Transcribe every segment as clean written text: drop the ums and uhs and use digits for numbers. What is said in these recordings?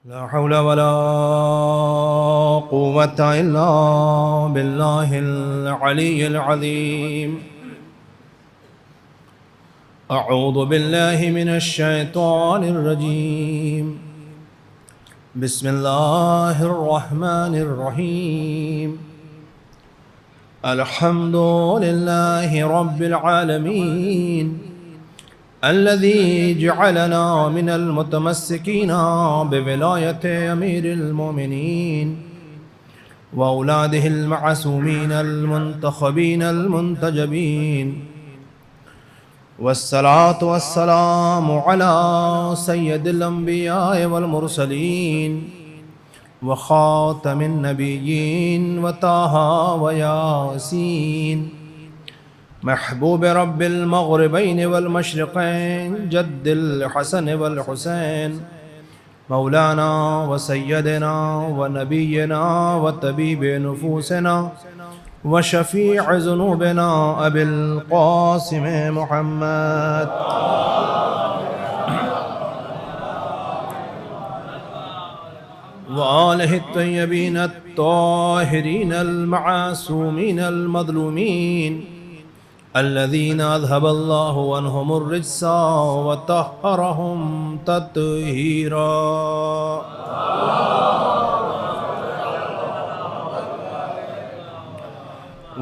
لا حول ولا قوة إلا بالله العلي العظيم. أعوذ بالله من الشيطان الرجيم. بسم الله الرحمن الرحيم. الحمد لله رب العالمين الذي جعلنا من المتمسكين بولاية أمير المؤمنين وأولاده المعصومين المنتخبين المنتجبين، والصلاة والسلام على سيد الأنبياء والمرسلين وخاتم النبيين وطه وياسين، محبوب رب المغربين والمشرقين، جد الحسن والحسين، مولانا وسيدنا ونبينا وطبيب نفوسنا وشفيع ذنوبنا أبي القاسم محمد وآله الطيبين الطاهرين المعصومين المظلومين الذين أذهب الله عنهم الرجس وطهرهم تطهيرا.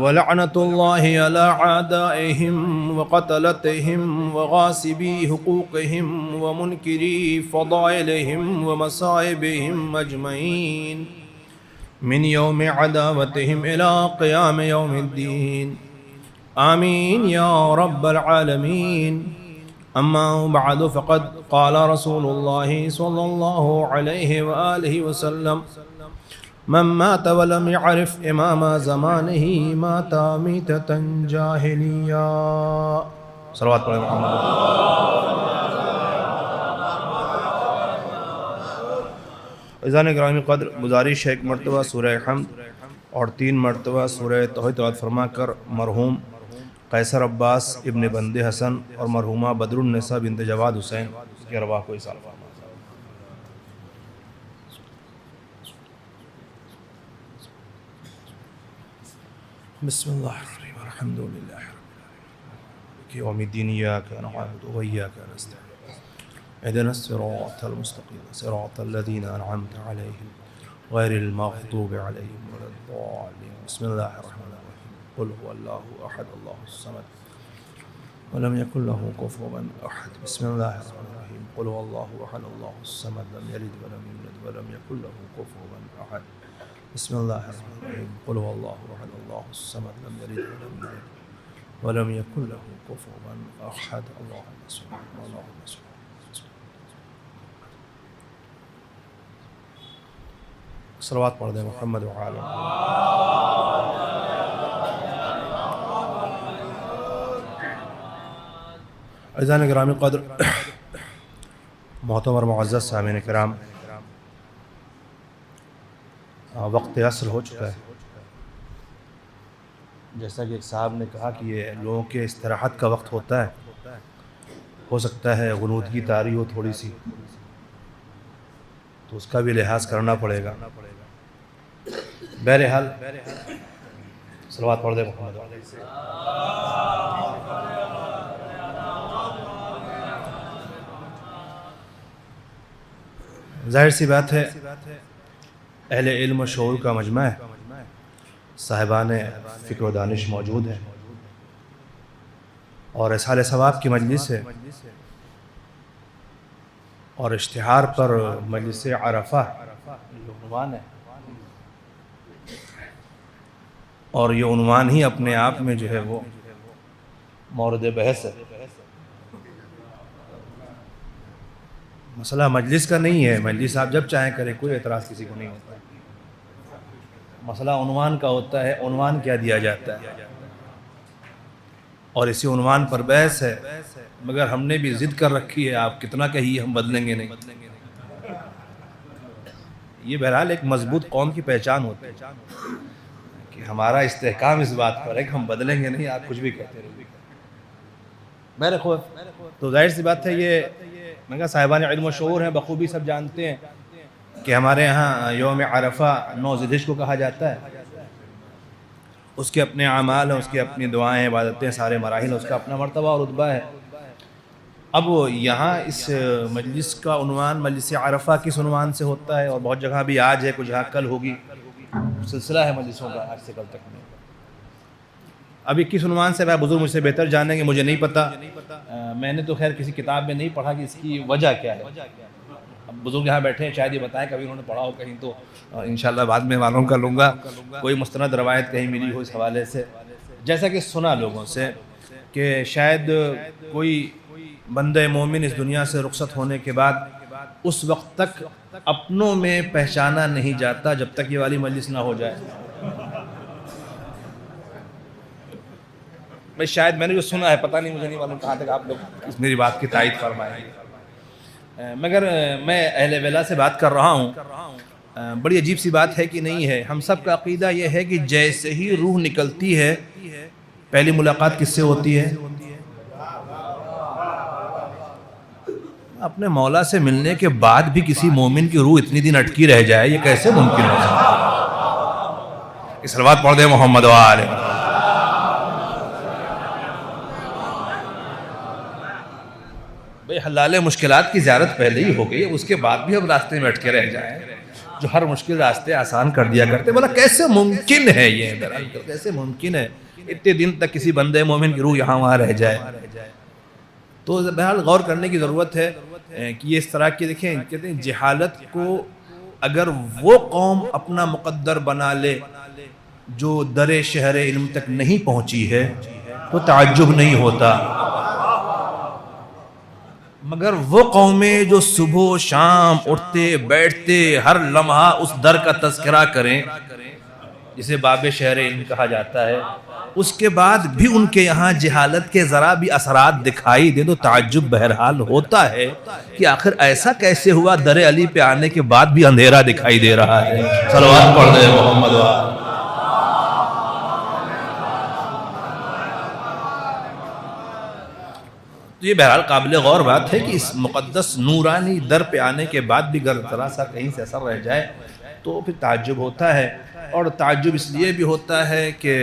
ولعنة الله على أعدائهم وقتلتهم وغاصبي حقوقهم ومنكري فضائلهم ومصائبهم أجمعين من يوم عداوتهم إلى قيام يوم الدين. آمين يا رب العالمين. أما بعد فقد قال رسول الله صلى الله عليه وآله وسلم: من مات ولم يعرف إمام زمانه مات ميتة جاهلية. صلوات علی محمد. عزیزان گرامی قدر، گزارش ہے ایک مرتبہ سورہ حمد اور 3 مرتبہ سورہ توحید تلاوت فرما کر مرحوم قیصر عباس ابن بندے حسن اور مرحومہ بدر النساء بنت جواد حسین کی ارواح کو ایصال فرما. بسم اللہ الرحمن الرحیم. الحمد للہ رب العالمین یوم الدین ایاک نعبد و ایاک نستعین اهدنا الصراط المستقیم صراط الذین انعمت علیہم غیر المغضوب علیہم ولا الضالین. بسم اللہ الرحمن الرحیم. قل هو اللہ احد اللہ الصمد ولم یکن له کفوا احد. بسم اللہ الرحمن الرحیم. قل هو اللہ احد اللہ الصمد لم یلد ولم یولد ولم یکن له کفوا احد. بسم اللہ الرحمن الرحیم. قل هو اللہ احد اللہ الصمد لم یلد ولم یولد ولم یکن له کفوا احد. اللهم صل اللهم صل. صلوات پڑھ دیں محمد وعلی. عزیزان گرامی قدر، محترم اور معزز سامعین کرام، وقت عصر ہو چکا ہے. جیسا کہ ایک صاحب نے کہا کہ یہ لوگوں کے استراحت کا وقت ہوتا ہے، ہو سکتا ہے غنودگی طاری ہو تھوڑی سی، تو اس کا بھی لحاظ کرنا پڑے گا. بہرحال صلوات پڑھ دے محمد. ظاہر سی بات ہے اہل علم و شعور کا مجمع ہے، صاحبان فکر و دانش موجود ہیں، اور اصحال ثواب کی مجلس ہے، اور اشتہار پر مجلس عرفہ یہ عنوان ہے، اور یہ عنوان ہی اپنے آپ میں جو ہے وہ مورد بحث ہے. مسئلہ مجلس کا نہیں ہے، مجلس آپ جب چاہیں کریں، کوئی اعتراض کسی کو نہیں ہوتا. مسئلہ عنوان کا ہوتا ہے، عنوان کیا دیا جاتا ہے، اور اسی عنوان پر بحث ہے. مگر ہم نے بھی ضد کر رکھی ہے، آپ کتنا کہیے ہم بدلیں گے نہیں. یہ بہرحال ایک مضبوط قوم کی پہچان ہوتی ہے کہ ہمارا استحکام اس بات پر ہے کہ ہم بدلیں گے نہیں، آپ کچھ بھی کہتے رہے. میرے خوف تو ظاہر سی بات ہے، یہ میں کہا صاحبان علم و شعور ہیں، بخوبی سب جانتے ہیں کہ ہمارے یہاں یوم عرفہ 9 ذی الحجہ کو کہا جاتا ہے، اس کے اپنے اعمال ہیں، اس کی اپنی دعائیں، عبادتیں، سارے مراحل، اس کا اپنا مرتبہ اور رتبہ ہے۔ اب یہاں اس مجلس کا عنوان مجلس عرفہ کس عنوان سے ہوتا ہے، اور بہت جگہ بھی آج ہے، کچھ جگہ کل ہوگی، سلسلہ ہے مجلسوں کا آج سے کل تک میں۔ ابھی کس عنوان سے بھائی بزرگ مجھ سے بہتر جانیں گے، مجھے نہیں پتہ، میں نے تو خیر کسی کتاب میں نہیں پڑھا کہ اس کی وجہ کیا ہے۔ اب بزرگ یہاں بیٹھے ہیں، شاید یہ بتائیں کبھی انہوں نے پڑھا ہو کہیں تو انشاءاللہ بعد میں معلوم کر لوں گا، کوئی مستند روایت کہیں ملی ہو اس حوالے سے۔ جیسا کہ سنا لوگوں سے کہ شاید کوئی بندہ مومن اس دنیا سے رخصت ہونے کے بعد اس وقت تک اپنوں میں پہچانا نہیں جاتا جب تک یہ والی مجلس نہ ہو جائے۔ میں شاید میں نے جو سنا ہے، پتہ نہیں، مجھے نہیں معلوم کہاں تک آپ لوگ اس میری بات کی تائید فرمائیں گے، مگر میں اہل ولا سے بات کر رہا ہوں۔ بڑی عجیب سی بات ہے کہ نہیں ہے، ہم سب کا عقیدہ یہ ہے کہ جیسے ہی روح نکلتی ہے پہلی ملاقات کس سے ہوتی ہے؟ اپنے مولا سے ملنے کے بعد بھی کسی مومن کی روح اتنی دن اٹکی رہ جائے، یہ کیسے ممکن ہو سکتا ہے؟ صلوات پڑھ دیں محمد وآلہ۔ بھئی حلال مشکلات کی زیارت پہلے ہی ہو گئی، اس کے بعد بھی ہم راستے میں اٹکے رہ جائیں، جو ہر مشکل راستے آسان کر دیا کرتے، بولا کیسے ممکن ہے یہ، کیسے ممکن ہے اتنے دن تک کسی بندے مومن کی روح یہاں وہاں رہ جائے؟ تو بہرحال غور کرنے کی ضرورت ہے کہ یہ اس طرح کی، دیکھیں کہتے ہیں جہالت کو اگر وہ قوم اپنا مقدر بنا لے جو در شہر علم تک نہیں پہنچی ہے تو تعجب نہیں ہوتا، مگر وہ قومیں جو صبح و شام اٹھتے بیٹھتے ہر لمحہ اس در کا تذکرہ کریں جسے باب شہر علم کہا جاتا ہے، اس کے بعد بھی ان کے یہاں جہالت کے ذرا بھی اثرات دکھائی دے تو تعجب بہرحال ہوتا ہے کہ آخر ایسا کیسے ہوا در علی پہ آنے کے بعد بھی اندھیرا دکھائی دے رہا ہے۔ صلوات پڑھ دیں محمد وآلہ۔ تو یہ بہرحال قابل غور بات ہے کہ اس مقدس نورانی در پہ آنے کے بعد بھی گر ذرا سا کہیں سے اثر رہ جائے تو پھر تعجب ہوتا ہے، اور تعجب اس لیے بھی ہوتا ہے کہ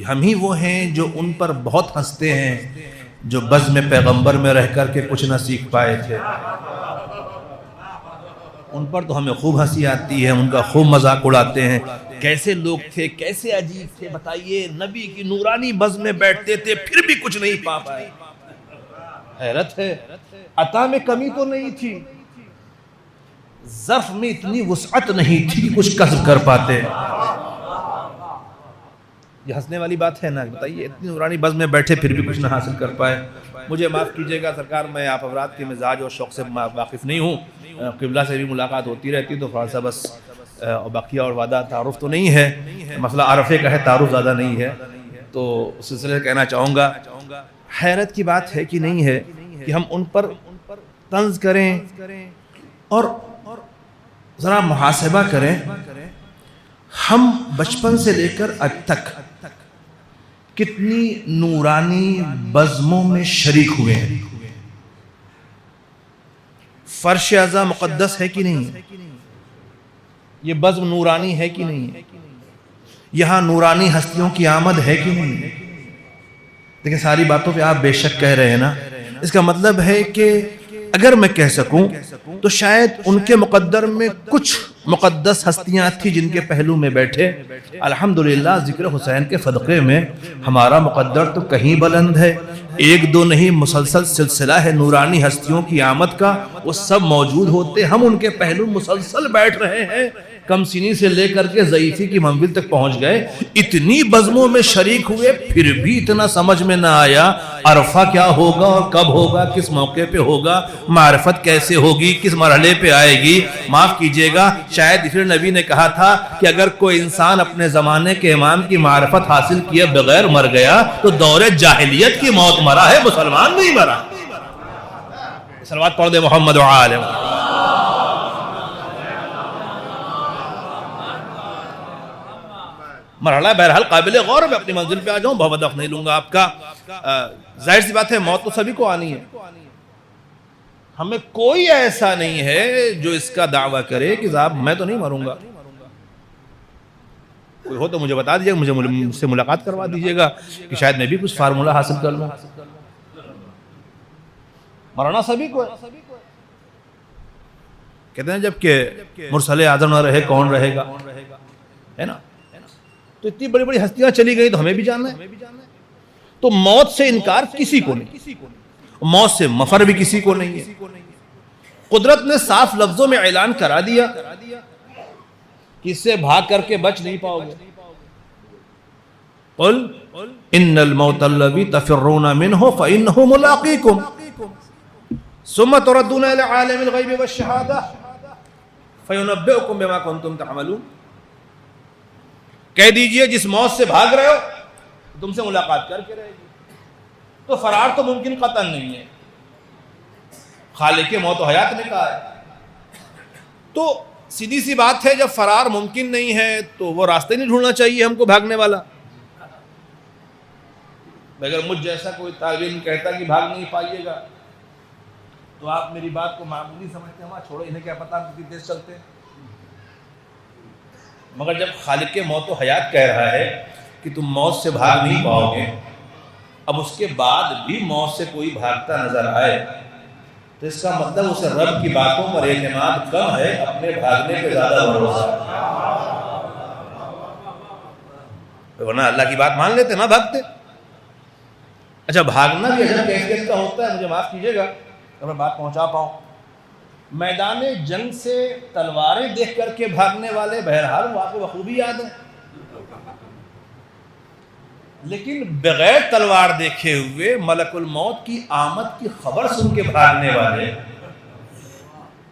ہم ہی وہ ہیں جو ان پر بہت ہنستے ہیں جو بزم پیغمبر میں رہ کر کے کچھ نہ سیکھ پائے تھے۔ ان پر تو ہمیں خوب ہنسی آتی ہے، ان کا خوب مذاق اڑاتے ہیں، کیسے لوگ تھے، کیسے عجیب تھے، بتائیے نبی کی نورانی بزم میں بیٹھتے تھے پھر بھی کچھ نہیں پا پائے۔ حیرت ہے، عطا میں کمی تو نہیں تھی، ظرف میں اتنی وسعت نہیں تھی کہ کچھ کسب کر پاتے۔ یہ ہنسنے والی بات ہے نا، بتائیے اتنی نورانی بزم میں بیٹھے پھر بھی کچھ نہ حاصل کر پائے۔ مجھے معاف کیجئے گا سرکار، میں آپ حضرات کے مزاج اور شوق سے واقف نہیں ہوں، قبلہ سے بھی ملاقات ہوتی رہتی تو تھوڑا سا بس بقیہ اور وعدہ تعارف تو نہیں ہے، مسئلہ عرفے کا ہے، تعارف زیادہ نہیں ہے، تو اس سلسلے سے کہنا چاہوں گا حیرت کی بات ہے کہ نہیں ہے کہ ہم ان پر طنز کریں اور ذرا محاسبہ کریں، ہم بچپن سے لے کر اب تک کتنی نورانی بزموں میں شریک ہوئے ہیں۔ فرش اعظم مقدس ہے کہ نہیں؟ یہ بزم نورانی ہے کہ نہیں؟ یہاں نورانی ہستیوں کی آمد ہے کہ نہیں؟ لیکن ساری باتوں پہ آپ بے شک کہہ رہے ہیں نا، اس کا مطلب ہے کہ اگر میں کہہ سکوں تو شاید ان کے مقدر میں کچھ مقدس ہستیاں تھی جن کے پہلو میں بیٹھے، الحمدللہ ذکر حسین کے صدقے میں ہمارا مقدر تو کہیں بلند ہے، ایک دو نہیں مسلسل سلسلہ ہے نورانی ہستیوں کی آمد کا، وہ سب موجود ہوتے، ہم ان کے پہلو مسلسل بیٹھ رہے ہیں، کم سنی سے لے کر کے ضعیفی کی منزل تک پہنچ گئے، اتنی بزموں میں شریک ہوئے پھر بھی اتنا سمجھ میں نہ آیا عرفہ کیا ہوگا اور کب ہوگا، کس موقع پہ ہوگا، معرفت کیسے ہوگی، کس مرحلے پہ آئے گی۔ معاف کیجئے گا، شاید اس لیے نبی نے کہا تھا کہ اگر کوئی انسان اپنے زمانے کے امام کی معرفت حاصل کیے بغیر مر گیا تو دور جاہلیت کی موت مرا ہے، مسلمان نہیں مرا۔ صلوات پڑھ دے محمد وآلہ۔ مرحلہ بہرحال قابل غور، میں اپنی منزل پہ آ جاؤں، بہت وقت نہیں لوں گا آپ کا۔ ظاہر سی بات ہے موت تو سبھی کو آنی ہے، ہمیں کوئی ایسا نہیں ہے جو اس کا دعویٰ کرے کہ صاحب میں تو نہیں مروں گا. کوئی ہو تو مجھے بتا دیجیے گا, مجھ سے ملاقات کروا دیجیے گا کہ شاید میں بھی کچھ فارمولہ حاصل کر لوں. مرنا سبھی کو ہے. کہتے ہیں جب کہ مرسل اعظم نہ رہے کون رہے گا, ہے نا. تو اتنی بڑی بڑی ہستیاں چلی گئی تو ہمیں بھی جاننا ہے. تو موت سے انکار کسی کو نہیں, موت سے مفر بھی کسی کو نہیں ہے. قدرت نے صاف لفظوں میں اعلان کرا دیا کہ اس سے بھاگ کر کے بچ نہیں پاؤ گے. قل ان الموت الذی تفرون منہ فانہ ملاقیکم ثم تردون الی عالم الغیب والشہادہ فینبئکم بما کنتم تعملون. کہہ دیجئے جس موت سے بھاگ رہے ہو تم سے ملاقات کر کے رہے گی. تو فرار تو ممکن قطعا نہیں ہے, خالق موت و حیات نے کہا ہے. تو سیدھی سی بات ہے, جب فرار ممکن نہیں ہے تو وہ راستہ نہیں ڈھونڈنا چاہیے ہم کو بھاگنے والا. اگر مجھ جیسا کوئی طالب علم کہتا کہ بھاگ نہیں پائیے گا تو آپ میری بات کو معمولی سمجھتے ہیں, وہاں چھوڑو انہیں کیا پتا ہم کتنی تیز چلتے ہیں. مگر جب خالق موت و حیات کہہ رہا ہے کہ تم موت سے بھاگ نہیں پاؤ گے, اب اس کے بعد بھی موت سے کوئی بھاگتا نظر آئے تو اس کا مطلب اسے رب کی باتوں پر اعتماد کم ہے, اپنے بھاگنے پہ زیادہ بھروسہ ہے. ورنہ اللہ کی بات مان لیتے نہ بھاگتے. اچھا بھاگنا بھی عجب کیفیت کا ہوتا ہے, مجھے معاف کیجیے گا اگر میں بات پہنچا پاؤں. میدان جنگ سے تلواریں دیکھ کر کے بھاگنے والے بہرحال وہ آپ کو بخوبی یاد ہے, لیکن بغیر تلوار دیکھے ہوئے ملک الموت کی آمد کی خبر سن کے بھاگنے والے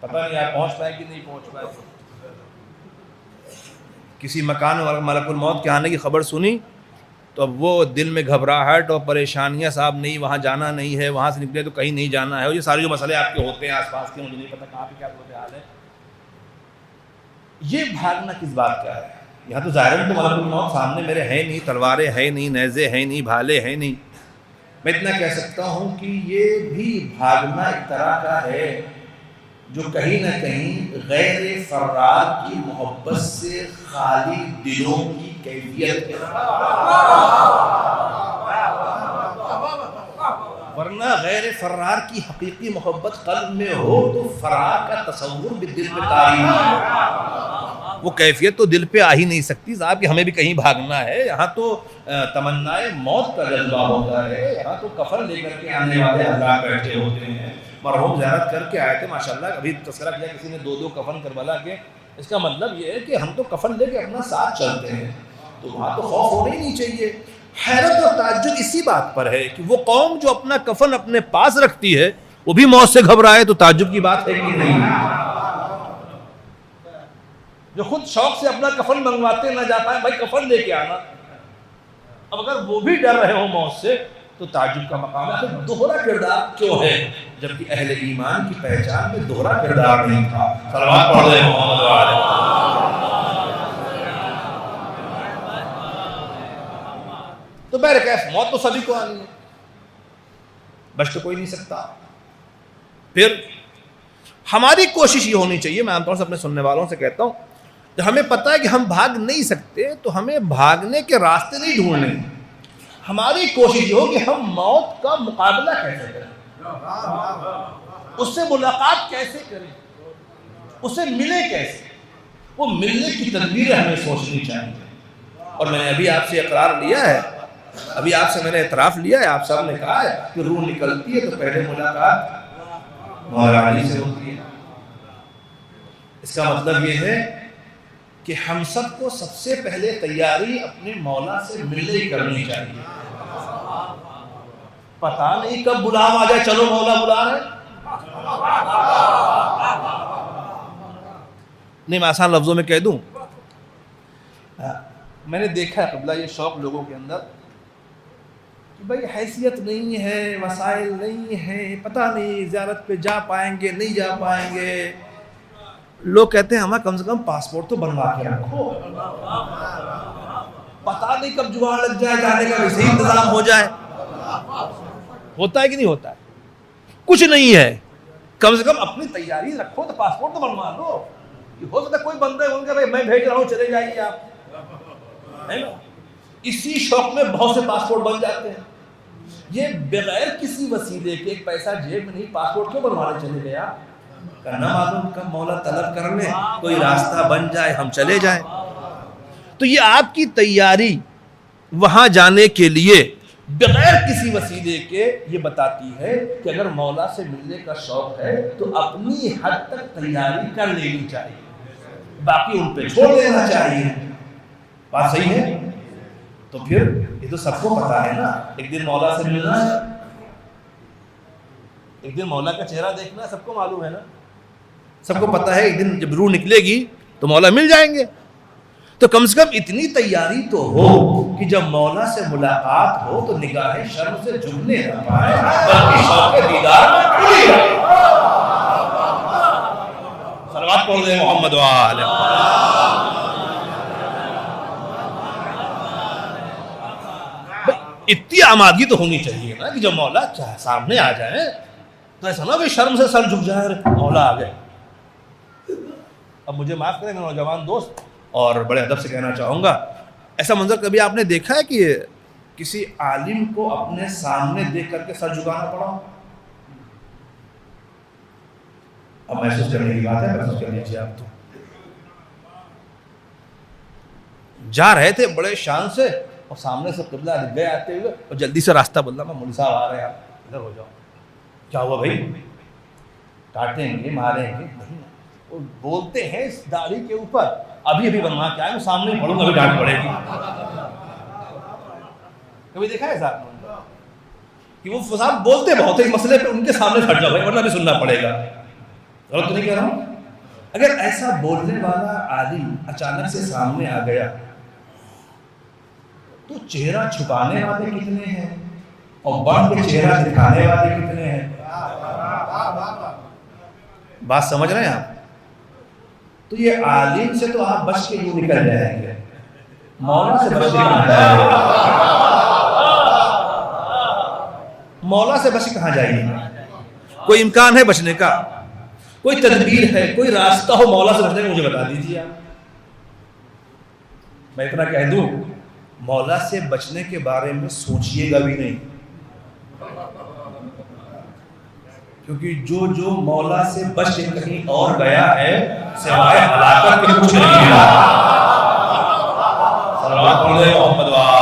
پتہ نہیں آپ پہنچ پائے کہ نہیں پہنچ پائے. کسی مکان میں ملک الموت کے آنے کی خبر سنی تو اب وہ دل میں گھبراہٹ اور پریشانیاں, صاحب نہیں وہاں جانا نہیں ہے, وہاں سے نکلے تو کہیں نہیں جانا ہے, اور یہ سارے جو مسئلے آپ کے ہوتے ہیں آس پاس کے, مجھے نہیں پتہ کہاں پہ کیا صورتحال ہے. یہ بھاگنا کس بات کا ہے؟ یہاں تو ظاہراً تو ملک الموت سامنے میرے ہے نہیں, تلواریں ہے نہیں, نیزے ہیں نہیں, بھالے ہیں نہیں. میں اتنا کہہ سکتا ہوں کہ یہ بھی بھاگنا ایک طرح کا ہے جو کہیں نہ کہیں غیر فرار کی محبت سے خالی دلوں کی کیفیت ہے. ورنہ غیر فرار کی حقیقی محبت قلب میں ہو تو فرار کا تصور بھی دل پہ طاری ہے. وہ کیفیت تو دل پہ آ ہی نہیں سکتی صاحب کہ ہمیں بھی کہیں بھاگنا ہے. یہاں تو تمنائے موت کا جذبہ ہوتا ہے, یہاں تو کفن لے کر کے آنے والے حضرات بیٹھے ہوتے ہیں. مرحوم زیارت کر کے آئے تھے ماشاءاللہ, ابھی تذکرہ کیا کسی نے 2 کفن کربلا کے. اس کا مطلب یہ ہے کہ ہم تو کفن لے کے اپنا ساتھ چلتے ہیں, تو وہاں تو خوف ہونا ہی نہیں چاہیے. حیرت اور تعجب اسی بات پر ہے کہ وہ قوم جو اپنا کفن اپنے پاس رکھتی ہے وہ بھی موت سے گھبرائے تو تعجب کی بات ہے کہ نہیں. جو خود شوق سے اپنا کفن منگواتے نہ جا پائیں, بھائی کفن لے کے آنا, اب اگر وہ بھی ڈر رہے ہوں موت سے تو تعجب کا مقام ہے. تو دوہرا کردار کیوں ہے جبکہ اہل ایمان کی پہچان میں دوہرا کردار نہیں تھا؟ صلوات پڑھ رہے محمد وآلہ. تو بہرکیف موت تو سبھی کو آنی ہے, بچ تو کوئی نہیں سکتا. پھر ہماری کوشش یہ ہونی چاہیے, میں عام طور سے اپنے سننے والوں سے کہتا ہوں, جب ہمیں پتہ ہے کہ ہم بھاگ نہیں سکتے تو ہمیں بھاگنے کے راستے نہیں ڈھونڈنے. ہماری کوشش یہ ہو کہ ہم موت کا مقابلہ کیسے کریں, اس سے ملاقات کیسے کریں, اسے ملے کیسے. وہ ملنے کی تدبیریں ہمیں سوچنی چاہیے. اور میں نے ابھی آپ سے اقرار لیا ہے, ابھی آپ سے میں نے اعتراف لیا ہے, آپ صاحب نے کہا ہے کہ روح نکلتی ہے تو پہلے ملاقات مولا علی سے ہوتی ہے. اس کا مطلب یہ ہے کہ ہم سب کو سب سے پہلے تیاری اپنے مولا سے ملنے ہی کرنی چاہیے. پتہ نہیں کب بلاوا آ جائے, چلو مولا بلا رہے. نہیں میں آسان لفظوں میں کہہ دوں, میں نے دیکھا ہے قبلہ یہ شوق لوگوں کے اندر کہ بھائی حیثیت نہیں ہے, وسائل نہیں ہے, پتہ نہیں زیارت پہ جا پائیں گے نہیں جا پائیں گے. لوگ کہتے ہیں ہمیں کم سے کم پاسپورٹ تو بنوا کے رکھو, پتہ نہیں کب جگاڑ لگ جائے, جانے کا ویسے ہی انتظام ہو جائے. ہوتا ہے کہ نہیں ہوتا ہے؟ کچھ نہیں ہے. کم سے کم اپنی تیاری رکھو تو پاسپورٹ تو بنوا لو. ہو سکتا ہے کوئی بندہ ہے ان کا بھائی میں بھیج رہا ہوں چلے جائیے آپ, ہے نا. اسی شوق میں بہت سے پاسپورٹ بن جاتے ہیں. یہ بغیر کسی وسیلے کے ایک پیسہ جیب میں نہیں پاسپورٹ کیوں بنوانے چلے گئے آپ؟ کرنا معلوم کب مولا طلب کر لیں کوئی راستہ بن جائے ہم چلے جائیں. تو یہ آپ کی تیاری وہاں جانے کے لیے بغیر کسی وسیلے کے یہ بتاتی ہے کہ اگر مولا سے ملنے کا شوق ہے تو اپنی حد تک تیاری کر لینی چاہیے, باقی ان پہ چھوڑ دینا چاہیے. بات صحیح ہے؟ تو پھر یہ تو سب کو پتا ہے نا, ایک دن مولا سے ملنا ہے, ایک دن مولا کا چہرہ دیکھنا ہے, سب کو معلوم ہے نا, سب کو پتا ہے ایک دن جب روح نکلے گی تو مولا مل جائیں گے. تو کم سے کم اتنی تیاری تو ہو کہ جب مولا سے ملاقات ہو تو نگاہیں شرم سے جھکنے نہ پائے بلکہ شوق دیدار میں کھلی رہے. صلوات پڑھ دیں محمد وآلہ. اتنی آمادگی تو ہونی چاہیے نا کہ جب مولا سامنے آ جائیں تو ایسا نہ کہ شرم سے سر جھک جائے مولا آ گئے. اب مجھے معاف کریں میرے نوجوان دوست, اور بڑے ادب سے کہنا چاہوں گا, ایسا منظر کبھی آپ نے دیکھا ہے کہ کسی عالم کو اپنے سامنے دیکھ کر کے سر جھکانا پڑا؟ اب محسوس کرنے کی بات ہے, محسوس کر لیجیے. آپ تو جا رہے تھے بڑے شان سے اور سامنے سے قبلہ گئے آتے ہوئے اور جلدی سے راستہ بدلا, میں مولوی صاحب آ رہے ہیں آپ ادھر ہو جاؤ. کیا ہوا بھائی؟ کاٹیں گے ماریں گے نہیں, وہ بولتے ہیں اس داڑھی کے اوپر ابھی بنوا کے آئے, میں سامنے پڑھوں گا ابھی ڈانٹ پڑے گی. کبھی دیکھا ہے صاحب کہ وہ صاحب بولتے بہت ہے مسئلے پہ, ان کے سامنے کھڑ جاؤ بھائی ورنہ بھی سننا پڑے گا. غلط تو نہیں کہہ رہا ہوں؟ اگر ایسا بولنے والا عالم اچانک سے سامنے آ گیا تو چہرہ چھپانے والے کتنے ہیں اور بڑھ کے چہرہ دکھانے والے کتنے ہیں؟ بات سمجھ رہے ہیں آپ؟ تو یہ عالم سے تو آپ بچ کے یوں نکل جائیں گے, مولا سے بچ کے کہاں جائیں گے؟ مولا سے بچ کے کہاں جائیں گے؟ کوئی امکان ہے بچنے کا؟ کوئی تدبیر ہے, کوئی راستہ ہو مولا سے بچنے کا مجھے بتا دیجیے آپ. میں اتنا کہہ دوں, مولا سے بچنے کے بارے میں سوچئے گا بھی نہیں, کیونکہ جو مولا سے بچ کے کہیں اور گیا ہے سوائے ہلاکت کے کچھ نہیں ملا. صلوات پڑھ دیں محمد وآلہ.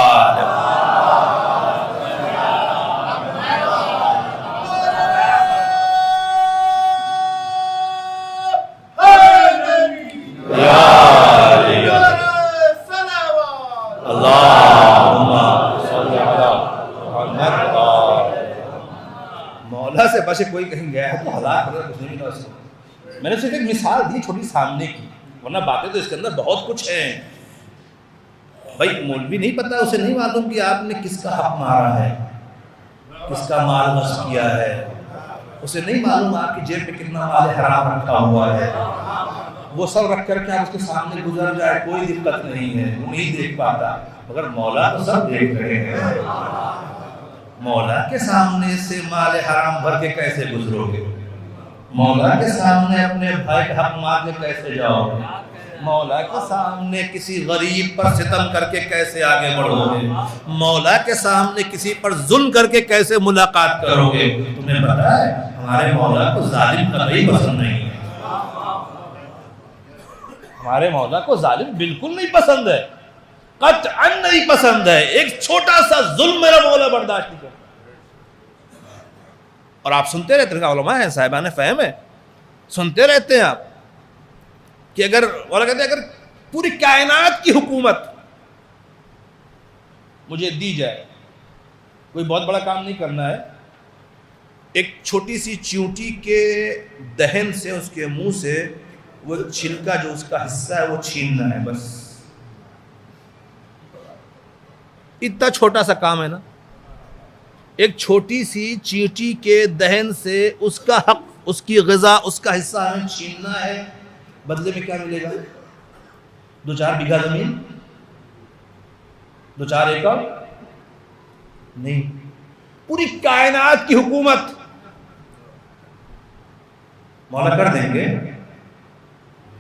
سے بچے کوئی کہیں گیا ہے تو ہلاک ہو کچھ نہیں ملا. میں نے صرف ایک مثال دی چھوٹی سامنے کی, ورنہ باتیں تو اس کے اندر بہت کچھ ہیں. بھائی مولوی نہیں پتا, اسے نہیں معلوم کہ آپ نے کس کا حق مارا ہے, کس کا مال غصب کیا ہے, اسے نہیں معلوم آپ کی جیب میں کتنا مال حرام رکھا ہوا ہے. وہ سب رکھ کر کے آپ اس کے سامنے گزر جائے کوئی دقت نہیں ہے, وہ نہیں دیکھ پاتا, مگر مولا تو سب دیکھ رہے ہیں. مولا کے سامنے سے مال حرام بھر کے کیسے گزرو گے؟ مولا کے سامنے اپنے بھائی کا حق مار کے کیسے جاؤ گے؟ مولا کے سامنے کسی غریب پر ستم کر کے کیسے آگے بڑھو گے؟ مولا کے سامنے کسی پر ظلم کر کے کیسے ملاقات کرو گے؟ تمہیں پتا ہے ہمارے مولا کو ظالم قطعی پسند نہیں ہے. ہمارے مولا کو ظالم بالکل نہیں پسند ہے, قطعاً نہیں پسند ہے. ایک چھوٹا سا ظلم میرا مولا برداشت نہیں کرتا. اور آپ سنتے رہتے ہیں, علماء ہیں صاحبان فہم ہیں, سنتے رہتے ہیں آپ کہ اگر مولا کہتے ہیں اگر پوری کائنات کی حکومت مجھے دی جائے, کوئی بہت بڑا کام نہیں کرنا ہے, ایک چھوٹی سی چیونٹی کے دہن سے, اس کے منہ سے وہ چھلکا جو اس کا حصہ ہے وہ چھیننا ہے, بس اتنا چھوٹا سا کام ہے نا. ایک چھوٹی سی چیونٹی کے دہن سے اس کا حق, اس کی غذا, اس کا حصہ ہمیں چھیننا ہے. بدلے میں کیا ملے گا؟ 2-4 بیگھا زمین, 2-4 ایکڑ نہیں, پوری کائنات کی حکومت. مولا کر دیں گے؟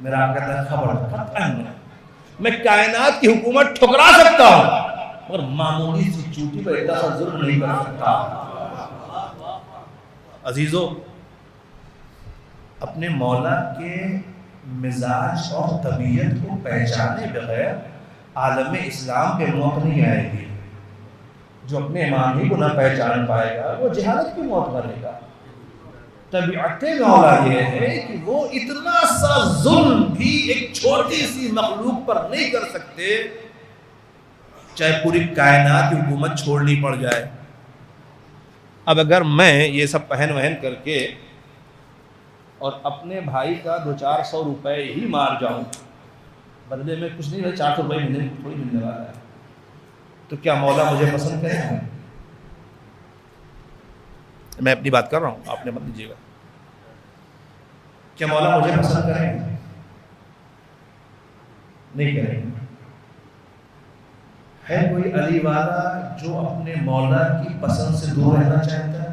میرا آپ کہتا ہے خبر قطعاً میں کائنات کی حکومت ٹھکرا سکتا ہوں مگر معمولی سی چوٹی پر اتنا سا ظلم نہیں کر سکتا۔ عزیزو، اپنے مولا کے مزاج اور طبیعت کو پہچانے بغیر عالم اسلام پہ موت نہیں آئے گی۔ جو اپنے امام ہی کو نہ پہچان پائے گا وہ جہالت کی موت مرے گا۔ طبیعت مولا یہ ہے کہ وہ اتنا سا ظلم بھی ایک چھوٹی سی مخلوق پر نہیں کر سکتے چاہے پوری کائنات کی حکومت چھوڑنی پڑ جائے۔ اب اگر میں یہ سب پہن وہن کر کے اور اپنے بھائی کا 200-400 روپے ہی مار جاؤں، بدلے میں کچھ نہیں، 400 روپے تھوڑی ملنے والا ہے، تو کیا مولا مجھے پسند کرے گا؟ میں اپنی بات کر رہا ہوں، آپ نے مت لیجیے گا۔ کیا مولا مجھے پسند کرے گا؟ نہیں کرے گا۔ ہے کوئی علی والا جو اپنے مولا کی پسند سے دور رہنا چاہتا ہے؟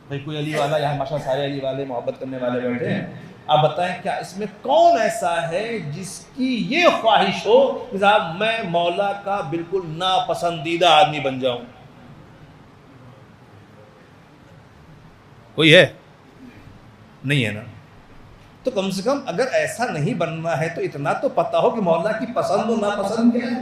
بھائی کوئی علی والا یہاں ماشاء اللہ سارے علی والے محبت کرنے والے بیٹھے ہیں، آپ بتائیں کیا اس میں کون ایسا ہے جس کی یہ خواہش ہو کہ صاحب میں مولا کا بالکل ناپسندیدہ آدمی بن جاؤں؟ کوئی ہے؟ نہیں ہے نا؟ تو کم سے کم اگر ایسا نہیں بننا ہے تو اتنا تو پتہ ہو کہ مولا کی پسند و ناپسند کیا ہے۔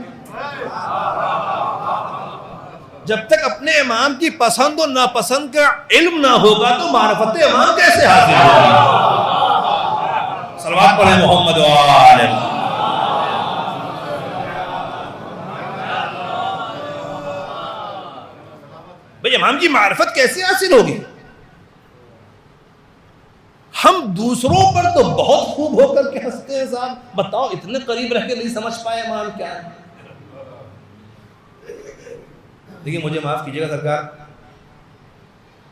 جب تک اپنے امام کی پسند و ناپسند کا علم نہ ہوگا تو معرفت امام کیسے حاصل ہوگی؟ صلوات پڑھیں محمد و آلہ۔ بھئی امام کی معرفت کیسے حاصل ہوگی؟ ہم دوسروں پر تو بہت خوب ہو کر کے ہنستے ہیں صاحب، بتاؤ اتنے قریب رہ کے نہیں سمجھ پائے امام کیا ہے۔ دیکھیں مجھے معاف کیجیے گا سرکار،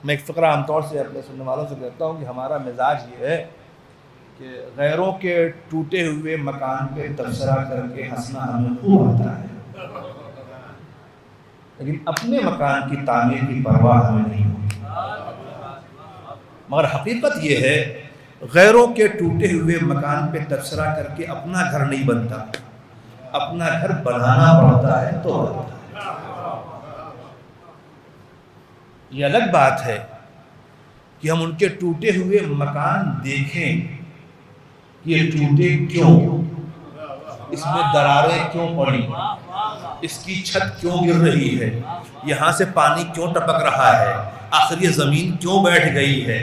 میں ایک فقرہ عام طور سے اپنے سننے والوں سے کہتا ہوں کہ ہمارا مزاج یہ ہے کہ غیروں کے ٹوٹے ہوئے مکان پہ تبصرہ کر کے ہنسنا ہمیں خوب آتا ہے، لیکن اپنے مکان کی تعمیر کی پرواہ ہمیں نہیں ہوتی۔ مگر حقیقت یہ ہے غیروں کے ٹوٹے ہوئے مکان پہ تبصرہ کر کے اپنا گھر نہیں بنتا، اپنا گھر بنانا پڑتا ہے تو بنتا ہے۔ یہ الگ بات ہے کہ ہم ان کے ٹوٹے ہوئے مکان دیکھیں کہ یہ ٹوٹے کیوں، اس میں دراریں کیوں پڑی، اس کی چھت کیوں گر رہی ہے، یہاں سے پانی کیوں ٹپک رہا ہے، آخر یہ زمین کیوں بیٹھ گئی ہے،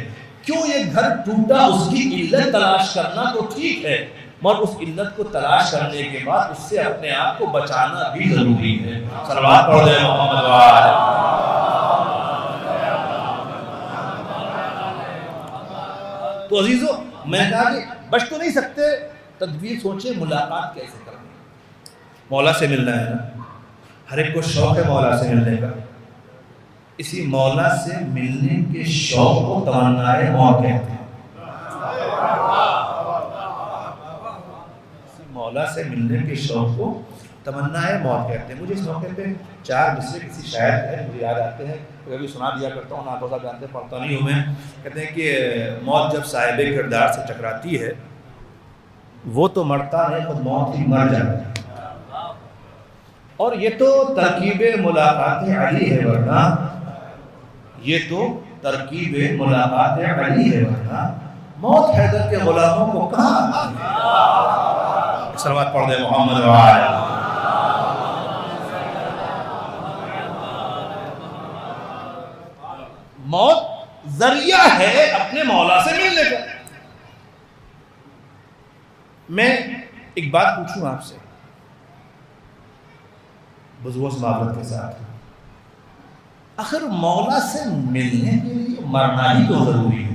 کیوں یہ گھر ٹوٹا، اس کی علت تلاش کرنا تو ٹھیک ہے، مگر اس علت کو تلاش کرنے کے بعد اس سے اپنے آپ کو بچانا بھی ضروری ہے۔ صلوات پڑھ دیں محمد و آلہ۔ تو عزیزو، میں نے کہا کہ بچ تو نہیں سکتے، تدبیر سوچیں ملاقات کیسے کرنی ہے۔ مولا سے ملنا ہے نا، ہر ایک کو شوق ہے مولا سے ملنے کا، اسی مولا سے ملنے کے شوق کو تمنائے موت کہتے ہیں۔ اسی مولا سے ملنے کے شوق کو تمنائے موت کہتے ہیں۔ مجھے اس موقع پہ 4 مصرے کسی شاعر ہے مجھے یاد آتے ہیں، کبھی سنا دیا کرتا ہوں، ناقصہ جانتے پڑھتا نہیں ہوں میں۔ کہتے ہیں کہ موت جب صاحب کردار سے ٹکراتی ہے وہ تو مرتا نہیں، خود موت ہی مر جاتی ہے، اور یہ تو ترکیب ملاقات علی ہے، ورنہ یہ تو ترکیب ملاقات علی ہے، ورنہ موت حیدر کے غلاموں کو کہاں آتی ہے۔ صلوات پڑھ دیں محمد و آلہ۔ موت ذریعہ ہے اپنے مولا سے ملنے کا۔ میں ایک بات پوچھوں آپ سے بزرگ معذرت کے ساتھ، آخر مولا سے ملنے کے لیے مرنا ہی تو ضروری ہے؟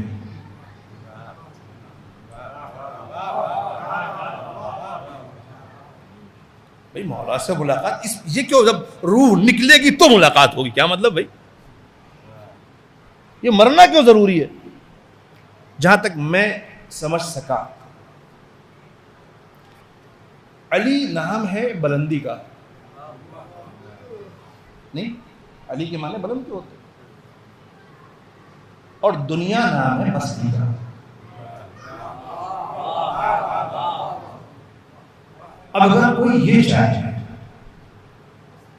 بھئی مولا سے ملاقات یہ کیوں، جب روح نکلے گی تو ملاقات ہوگی، کیا مطلب بھئی؟ یہ مرنا کیوں ضروری ہے؟ جہاں تک میں سمجھ سکا، علی نام ہے بلندی کا، نہیں علی کے معنی بلند کیوں ہوتے؟ اور دنیا نام ہے پستی کا. اب اگر کوئی یہ چاہے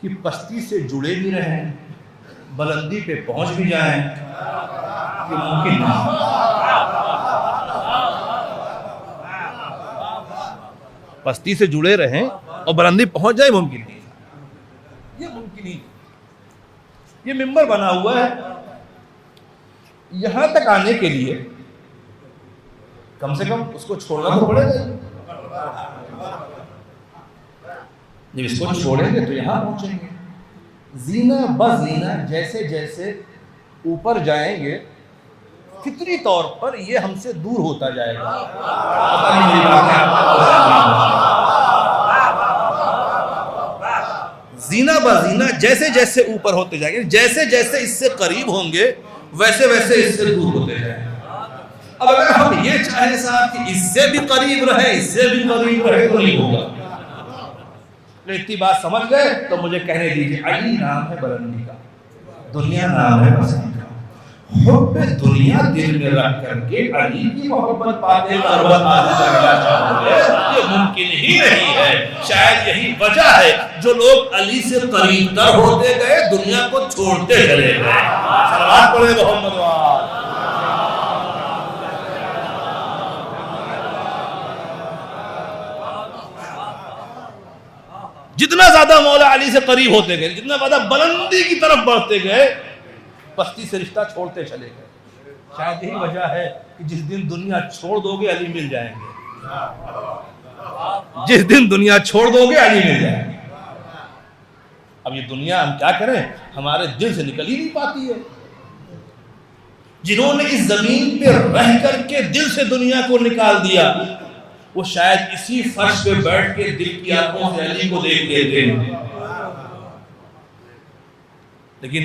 کہ پستی سے جڑے بھی رہیں، بلندی پہ پہنچ بھی جائیں، یہ ممکن نہیں. پستی سے جڑے رہیں اور بلندی پہنچ جائے ممکن نہیں، یہ ممکن ہی. یہ ممبر بنا ہوا ہے، یہاں تک آنے کے لیے کم سے کم اس کو چھوڑنا تو پڑے گا. جب اس کو چھوڑیں گے تو یہاں پہنچیں گے. زینہ بزینہ جیسے جیسے اوپر جائیں گے فطری طور پر یہ ہم سے دور ہوتا جائے گا. زینہ بزینہ جیسے جیسے اوپر ہوتے جائیں گے، جیسے جیسے اس سے قریب ہوں گے ویسے ویسے اس سے دور ہوتے جائیں گے. اب اگر ہم یہ چاہیں صاحب کہ اس سے بھی قریب رہے اس سے بھی قریب رہے تو نہیں ہوگا. اتنی بات سمجھ گئے تو مجھے کہنے دیجیے، علی نام ہے بلندی کا، دنیا نام ہے پسند کا. حب دنیا دل میں رکھ کر کے علی کی محبت پاتے قربت حاصل کرنا چاہو گے، یہ ممکن ہی نہیں ہے. شاید یہی وجہ ہے جو لوگ علی سے قریب تر ہوتے گئے دنیا کو چھوڑتے چلے گئے. صلوات پڑھے محمد وآل. جتنا زیادہ مولا علی سے قریب ہوتے گئے، جتنا زیادہ بلندی کی طرف بڑھتے گئے، پستی سے رشتہ چھوڑتے چلے گئے. شاید یہی وجہ ہے کہ جس دن دنیا چھوڑ دو گے علی مل جائیں گے. جس دن دنیا چھوڑ دو گے علی مل جائیں گے. اب یہ دنیا ہم کیا کریں، ہمارے دل سے نکل ہی نہیں پاتی ہے. جنہوں نے اس زمین پہ رہ کر کے دل سے دنیا کو نکال دیا، وہ شاید اسی فرش پہ بیٹھ کے دل کی آنکھوں سے علی کو دیکھتے تھے. لیکن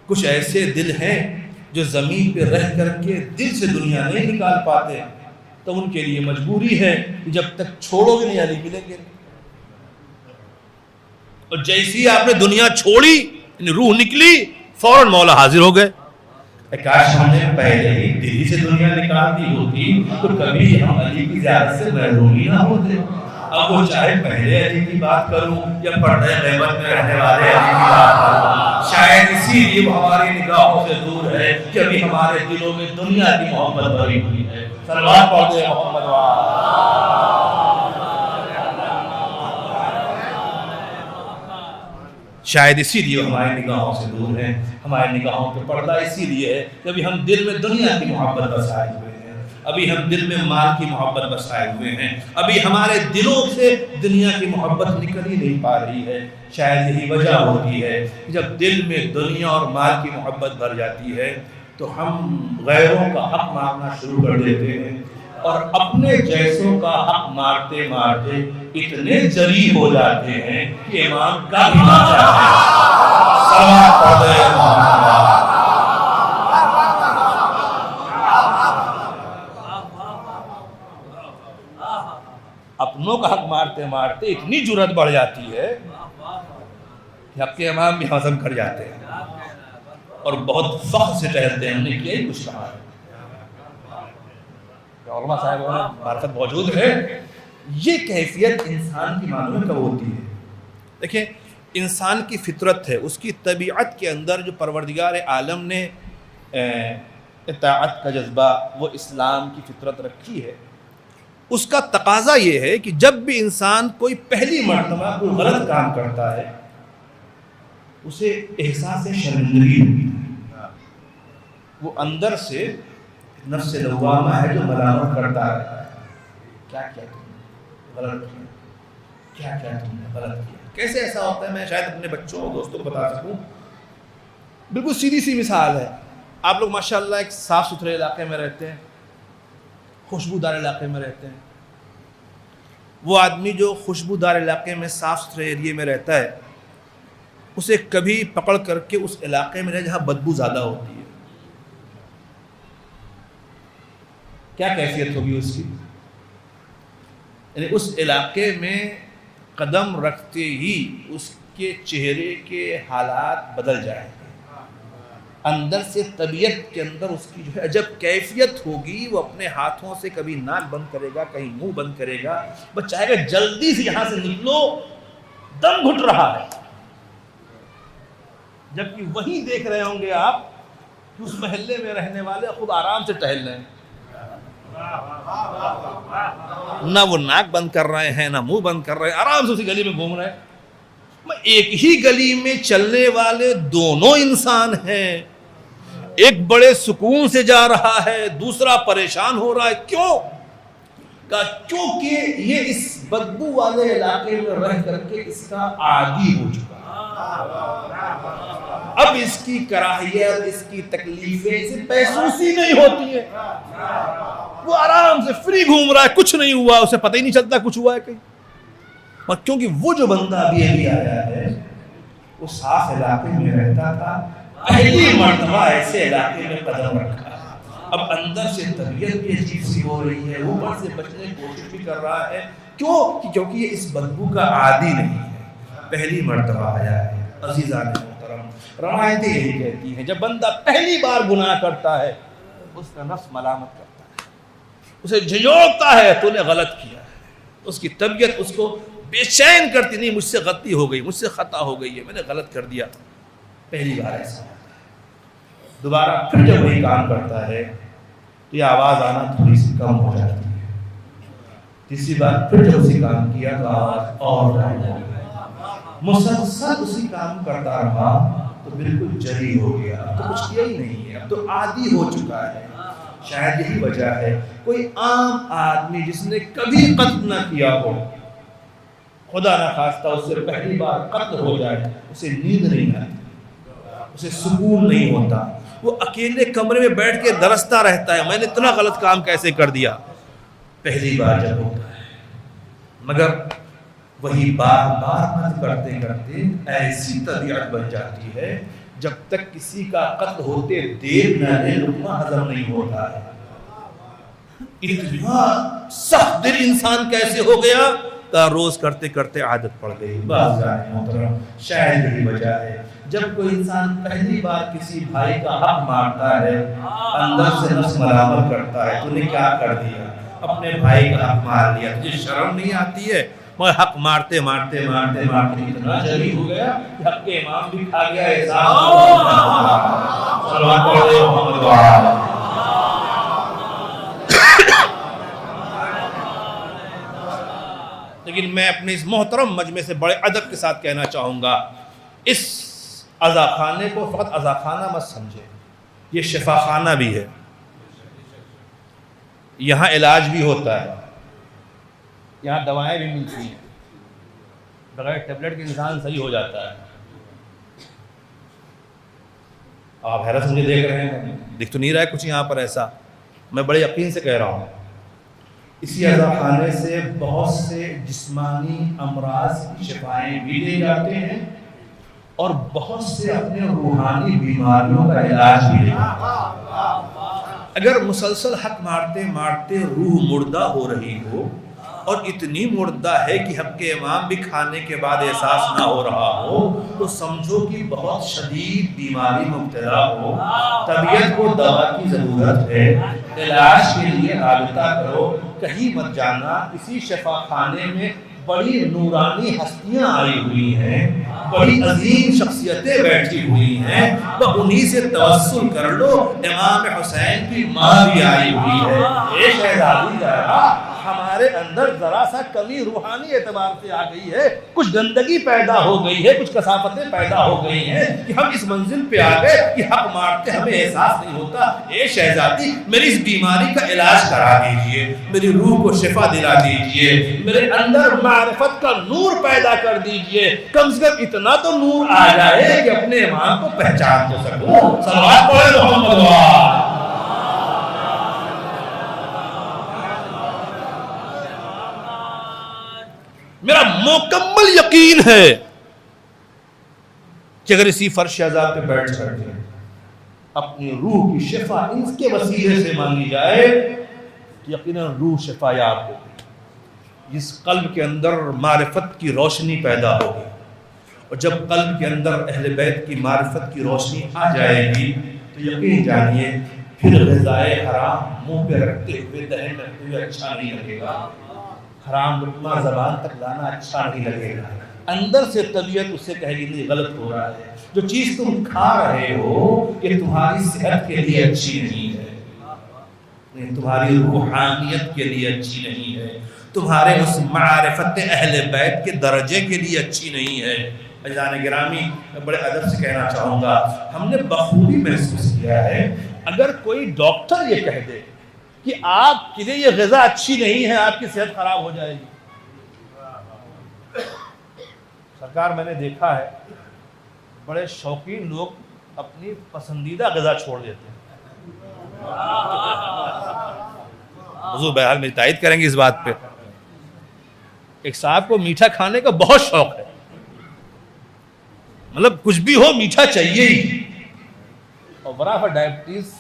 کچھ ایسے دل ہیں جو زمین پہ رہ کر کے دل سے دنیا نہیں نکال پاتے، تو ان کے لیے مجبوری ہے کہ جب تک چھوڑو گے نہیں علی ملیں گے. اور جیسی آپ نے دنیا چھوڑی، روح نکلی، فوراً مولا حاضر ہو گئے. کاش ہم نے پہلے ہی دلی سے دنیا نکال دی ہوتی تو کبھی ہم علی کی زیارت سے محروم ہی نہ ہوتے. اب وہ چاہے پہلے علی کی بات کروں یا پردہ غیبت میں رہنے والے علی کی بات کروں، شاید اسی لیے وہ ہماری نگاہوں سے دور ہے کہ ابھی ہمارے دلوں میں دنیا کی محبت بھری ہوئی ہے. صلوات پڑھ دے محمد وآل. شاید اسی لیے ہماری نگاہوں سے دور ہیں، ہماری نگاہوں پہ پردہ اسی لیے ہے کہ ابھی ہم دل میں دنیا کی محبت بسائے ہوئے ہیں، ابھی ہم دل میں مال کی محبت بسائے ہوئے ہیں، ابھی ہمارے دلوں سے دنیا کی محبت نکل ہی نہیں پا رہی ہے. شاید یہی وجہ ہوتی ہے کہ جب دل میں دنیا اور مال کی محبت بھر جاتی ہے تو ہم غیروں کا حق مارنا شروع کر دیتے ہیں اور اپنے جیسوں کا حق مارتے مارتے اتنے جری ہو جاتے ہیں کہ امام کا بھی نہ چاہتے ہیں. صلوات پڑھ دے محمد. اپنوں کا حق مارتے مارتے اتنی جرأت بڑھ جاتی ہے کہ حق کے امام بھی ہضم کر جاتے ہیں اور بہت فخر سے ٹہلتے ہیں. ہم نے کیا ہی کچھ کہا ہے. علماء صاحب معرفت موجود ہے. یہ کیفیت انسان کی معلوم کب ہوتی ہے؟ دیکھیں، انسان کی فطرت ہے، اس کی طبیعت کے اندر جو پروردگار عالم نے اطاعت کا جذبہ، وہ اسلام کی فطرت رکھی ہے. اس کا تقاضا یہ ہے کہ جب بھی انسان کوئی پہلی مرتبہ کوئی غلط کام کرتا ہے اسے احساس شرمندگی ہوتی ہے. وہ اندر سے نفس لوامہ ہے جو ملامت کرتا ہے، کیا کیا تم نے غلط کیا، کیا تم نے غلط کیا. کیسے ایسا ہوتا ہے؟ میں شاید اپنے بچوں اور دوستوں کو بتا سکوں. بالکل سیدھی سی مثال ہے. آپ لوگ ماشاءاللہ ایک صاف ستھرے علاقے میں رہتے ہیں، خوشبودار علاقے میں رہتے ہیں. وہ آدمی جو خوشبودار علاقے میں صاف ستھرے ایریے میں رہتا ہے، اسے کبھی پکڑ کر کے اس علاقے میں رہے جہاں بدبو زیادہ ہوتی ہے، کیا کیفیت ہوگی اس کی؟ یعنی اس علاقے میں قدم رکھتے ہی اس کے چہرے کے حالات بدل جائیں گے. اندر سے طبیعت کے اندر اس کی جو ہے عجب کیفیت ہوگی، وہ اپنے ہاتھوں سے کبھی ناک بند کرے گا، کہیں منہ بند کرے گا، بس چاہے گا جلدی سے یہاں سے نکلو، دم گھٹ رہا ہے، جبکہ وہی دیکھ رہے ہوں گے آپ کہ اس محلے میں رہنے والے خود آرام سے ٹہل رہے ہیں، نہ وہ ناک بند کر رہے ہیں نہ منہ بند کر رہے ہیں، آرام سے اسی گلی میں گھوم رہے ہیں۔ ایک ہی گلی میں چلنے والے دونوں انسان ہیں، ایک بڑے سکون سے جا رہا ہے، دوسرا پریشان ہو رہا ہے، کیوں؟ کیونکہ یہ اس بدبو والے علاقے میں رہ کر کے اس کا عادی ہو چکا، اب اس کی کراہیت، اس کی تکلیفیں اسے محسوس ہی نہیں ہوتی ہیں، وہ آرام سے فری گھوم رہا ہے، کچھ نہیں ہوا، اسے پتہ ہی نہیں چلتا کچھ ہوا ہے کہیں۔ اور کیونکہ وہ جو بندہ ابھی آیا ہے وہ صاف علاقے میں رہتا تھا، پہلی مرتبہ ایسے علاقے میں قدم رکھا، اب اندر سے طبیعت بھی عجیب سی ہو رہی ہے، اوپر سے بچنے کی کوشش بھی کر رہا ہے، کیونکہ یہ اس بدبو کا عادی نہیں ہے، پہلی مرتبہ آیا ہے۔ عزیزان محترم، روایتیں یہی کہتی ہیں جب بندہ پہلی بار گناہ کرتا ہے اس کا نفس ملامت کرتا ہے، اسے جھنجھوڑتا ہے تو نے غلط کیا ہے، اس کی طبیعت اس کو بے چین کرتی، نہیں مجھ سے غلطی ہو گئی، مجھ سے خطا ہو گئی ہے، میں نے غلط کر دیا، پہلی بار ایسا ہوتا ہے۔ دوبارہ پھر جب وہی کام کرتا ہے تو یہ آواز آنا تھوڑی سی کم ہو جاتی ہے، تیسری بار پھر جب اسی کام کیا تو آواز اور کم ہو گئی، مسلسل اسی کام کرتا رہا تو بالکل جری ہو گیا، اب تو کچھ کیا ہی نہیں ہے، اب تو عادی ہو چکا ہے۔ شاید یہی وجہ ہے کوئی عام آدمی جس نے کبھی قتل نہ کیا ہو، خدا نہ خواستہ اس سے پہلی بار قتل ہو جائے، اسے نیند نہیں آتی، اسے سکون نہیں ہوتا، وہ اکیلے کمرے میں بیٹھ کے درستا رہتا ہے میں نے اتنا غلط کام کیسے کر دیا، پہلی بار جب ہوتا ہے۔ مگر وہی بار بار کرتے کرتے ایسی طبیعت بن جاتی ہے جب تک کسی کا قتل ہوتے دیر نہ لے لقمہ ہضم نہیں ہوتا ہے۔ اتنا سخت دل انسان کیسے ہو گیا؟ روز کرتے کرتے عادت پڑ گئی۔ بس محترم، شاید یہی وجہ ہے جب کوئی انسان پہلی بار کسی بھائی کا حق مارتا ہے اندر سے نفس ملامت کرتا ہے، تو نے کیا کر دیا، اپنے بھائی کا حق مار لیا، تجھے شرم نہیں آتی ہے؟ مگر حق مارتے مارتے مارتے مارتے اتنا جری ہو گیا کہ حق کے امام بھی کھا گیا، لیکن میں اپنے اس محترم مجمع سے بڑے ادب کے ساتھ کہنا چاہوں گا، اس عزا خانے کو فقط عزا خانہ مت سمجھے، یہ شفا خانہ بھی ہے، یہاں علاج بھی ہوتا ہے، یہاں دوائیں بھی ملتی ہیں، بغیر ٹیبلٹ کے انسان صحیح ہو جاتا ہے۔ آپ حیرت سے مجھے دیکھ رہے ہیں، دکھ تو نہیں رہا ہے کچھ یہاں پر ایسا، میں بڑے یقین سے کہہ رہا ہوں، اسی عزا خانے سے بہت سے جسمانی امراض کی شفائیں بھی لے جاتے ہیں اور بہت سے اپنے روحانی بیماریوں کا علاج بھی لے جاتے ہیں۔ اگر مسلسل حق مارتے مارتے روح مردہ ہو رہی ہو اور اتنی مردہ ہے کہ حق کے امام بھی کھانے کے بعد احساس نہ ہو رہا ہو، تو سمجھو کہ بہت شدید بیماری مبتلا ہو، طبیعت کو دوا کی ضرورت ہے، علاج کے لیے رابطہ کرو، کہیں مت جانا، اسی شفا خانے میں بڑی نورانی ہستیاں آئی ہوئی ہیں، بڑی عظیم شخصیتیں بیٹھی ہوئی ہیں، وہ انہی سے توسل کر لو۔ امام حسین کی ماں بھی آئی ہوئی ہے، اے شہزادی ذرا ہمارے اندر ذرا سا کمی روحانی اعتبار سے آ گئی ہے، کچھ گندگی پیدا ہو گئی ہے، کچھ کثافتیں پیدا ہو گئی ہیں کہ ہم اس منزل پہ آ گئے کہ حق مارتے ہمیں احساس نہیں ہوتا۔ اے شہزادی میری اس بیماری کا علاج کرا دیجئے، میری روح کو شفا دلا دیجئے، میرے اندر معرفت کا نور پیدا کر دیجئے، کم سے کم اتنا تو نور آ جائے کہ اپنے امام کو پہچان تو سکوں۔ صلوات پڑھیں محمد۔ میرا مکمل یقین ہے کہ اگر اسی فرش عذاب پہ بیٹھ کر کے اپنی روح کی شفا اس کے وسیلے سے مانگی جائے تو یقیناً روح شفا یاب ہوگی، جس قلب کے اندر معرفت کی روشنی پیدا ہوگی، اور جب قلب کے اندر اہل بیت کی معرفت کی روشنی آ جائے گی تو یقین جانیے پھر غذائے حرام منہ پہ رکھتے ہوئے دہن رکھتے ہوئے اچھا نہیں لگے گا، حرام لقمہ زبان تک لانا اچھا نہیں لگے گا، اندر سے طبیعت اس سے کہے گی نہیں غلط ہو رہا ہے، جو چیز تم کھا رہے ہو یہ تمہاری صحت کے لیے اچھی نہیں ہے، تمہاری روحانیت کے لیے اچھی نہیں ہے، تمہارے اس معرفت اہل بیت کے درجے کے لیے اچھی نہیں ہے۔ عزیزان گرامی، بڑے ادب سے کہنا چاہوں گا، ہم نے بخوبی محسوس کیا ہے اگر کوئی ڈاکٹر یہ کہہ دے کہ آپ کے لیے یہ غذا اچھی نہیں ہے، آپ کی صحت خراب ہو جائے گی۔ سرکار میں نے دیکھا ہے بڑے شوقین لوگ اپنی پسندیدہ غذا چھوڑ دیتے ہیں۔ حضور بہرحال میری تائید کریں گے اس بات پہ، ایک صاحب کو میٹھا کھانے کا بہت شوق ہے، مطلب کچھ بھی ہو میٹھا چاہیے ہی، اور برابر ڈائبٹیز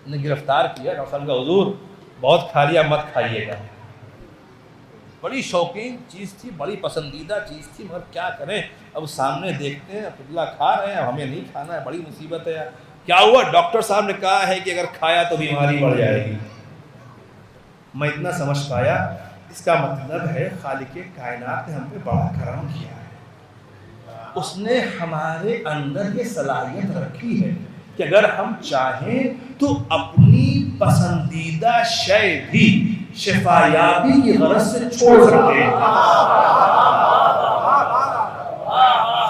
نے گرفتار کیا، ڈاکٹر صاحب کا حضور بہت کھا لیا مت کھائیے گا۔ بڑی شوقین چیز تھی، بڑی پسندیدہ چیز تھی، مگر کیا کریں اب سامنے دیکھتے ہیں قبلہ کھا رہے ہیں، ہمیں نہیں کھانا ہے، بڑی مصیبت ہے۔ کیا ہوا؟ ڈاکٹر صاحب نے کہا ہے کہ اگر کھایا تو بیماری بڑھ جائے گی۔ میں اتنا سمجھ پایا اس کا مطلب ہے خالق کائنات نے ہم پہ بڑا کرم کیا ہے، اس نے ہمارے اندر یہ صلاحیت رکھی ہے کہ اگر ہم چاہیں تو اپنی پسندیدہ شے بھی شفایابی کی غرض سے چھوڑ سکتے ہیں۔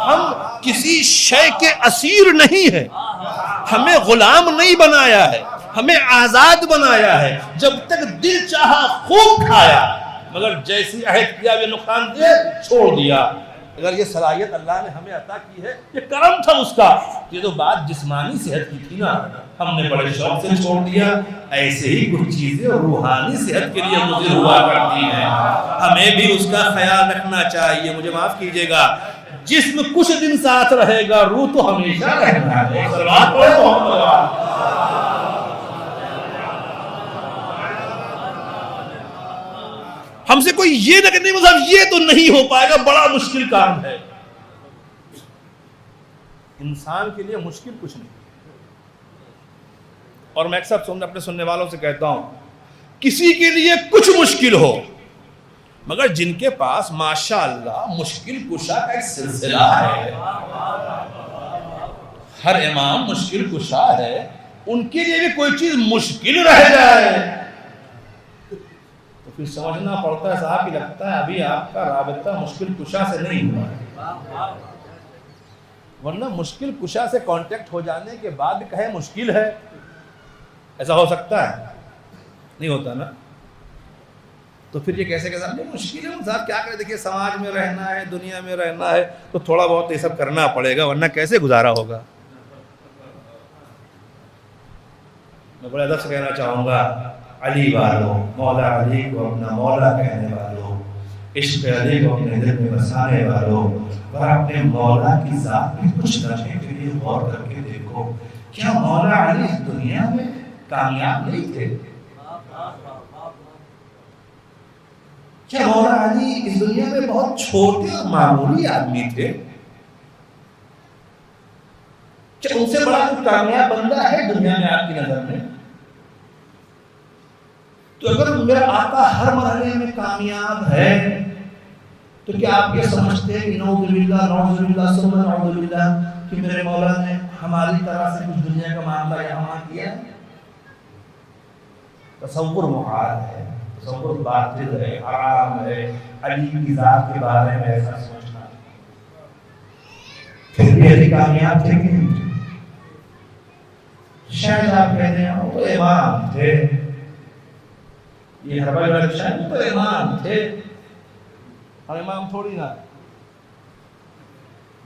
ہم کسی شے کے اسیر نہیں ہیں، ہمیں غلام نہیں بنایا ہے، ہمیں آزاد بنایا ہے، جب تک دل چاہا خوب کھایا، مگر جیسی عہد کیا وہ نقصان دے چھوڑ دیا۔ اگر یہ صلاحیت اللہ نے ہمیں عطا کی ہے، یہ کرم تھا اس کا۔ یہ تو بات جسمانی صحت کی تھی نا، ہم نے بڑے شوق سے چھوڑ دیا۔ ایسے ہی کچھ چیزیں روحانی صحت کے لیے مضر ہوا کرتی ہیں، ہمیں بھی اس کا خیال رکھنا چاہیے۔ مجھے معاف کیجیے گا، جسم کچھ دن ساتھ رہے گا، روح تو ہمیشہ رہنا ہے۔ صلوات پڑھیں محمد۔ ہم سے کوئی یہ نہ کہ نہیں مطلب یہ تو نہیں ہو پائے گا، بڑا مشکل کام ہے۔ انسان کے لیے مشکل کچھ نہیں، اور میں اکثر اپنے سننے والوں سے کہتا ہوں کسی کے لیے کچھ مشکل ہو، مگر جن کے پاس ماشاءاللہ مشکل کشا کا ایک سلسلہ ہے، ہر امام مشکل کشا ہے، ان کے لیے بھی کوئی چیز مشکل رہ جائے تو پھر سمجھنا پڑتا ہے صاحب، کہ لگتا ہے ابھی آپ کا رابطہ مشکل کشا سے نہیں ہوا، ورنہ مشکل کشا سے کانٹیکٹ ہو جانے کے بعد بھی کہے مشکل ہے، ایسا ہو سکتا ہے؟ نہیں ہوتا نا۔ تو پھر یہ کیسے کہتا ہے مشکل ہے صاحب، کیا کرے؟ دیکھیے سماج میں رہنا ہے، دنیا میں رہنا ہے، تو تھوڑا بہت یہ سب کرنا پڑے گا، ورنہ کیسے گزارا ہوگا۔ میں بڑے ادب سے کہنا چاہوں گا، علی والو، مولا علی کو اپنا مولا کہنے والوں، عشق علی کو اپنے دل میں بسانے والوں، اور اپنے مولا کی ذات میں کچھ لمحے کے لیے غور کر کے دیکھو، کیا مولا علی اس دنیا میں کامیاب نہیں تھے؟ کیا مولا علی اس دنیا میں بہت چھوٹے اور معمولی آدمی تھے؟ کیا ان سے بڑا کوئی کامیاب بندہ ہے دنیا میں آپ کی نظر میں؟ تو اگر میرا آقا ہر مرحلے میں کامیاب ہے تو کیا آپ یہ سمجھتے ہیں کہ نعوذ باللہ ثم نعوذ باللہ کہ میرے مولا نے ہماری طرح سے کچھ دنیا کا معاملہ یہاں کیا؟ تصور محال ہے، تصور باطل ہے، حرام ہے علی کی ذات کے بارے میں ایسا سوچنا۔ پھر بھی علی کامیاب تھے کہ نہیں؟ شاید آپ کہتے ہیں وہ تو امام تھے، یہ حربہ جو شاید تو امام تھے، ہم امام تھوڑی نہ۔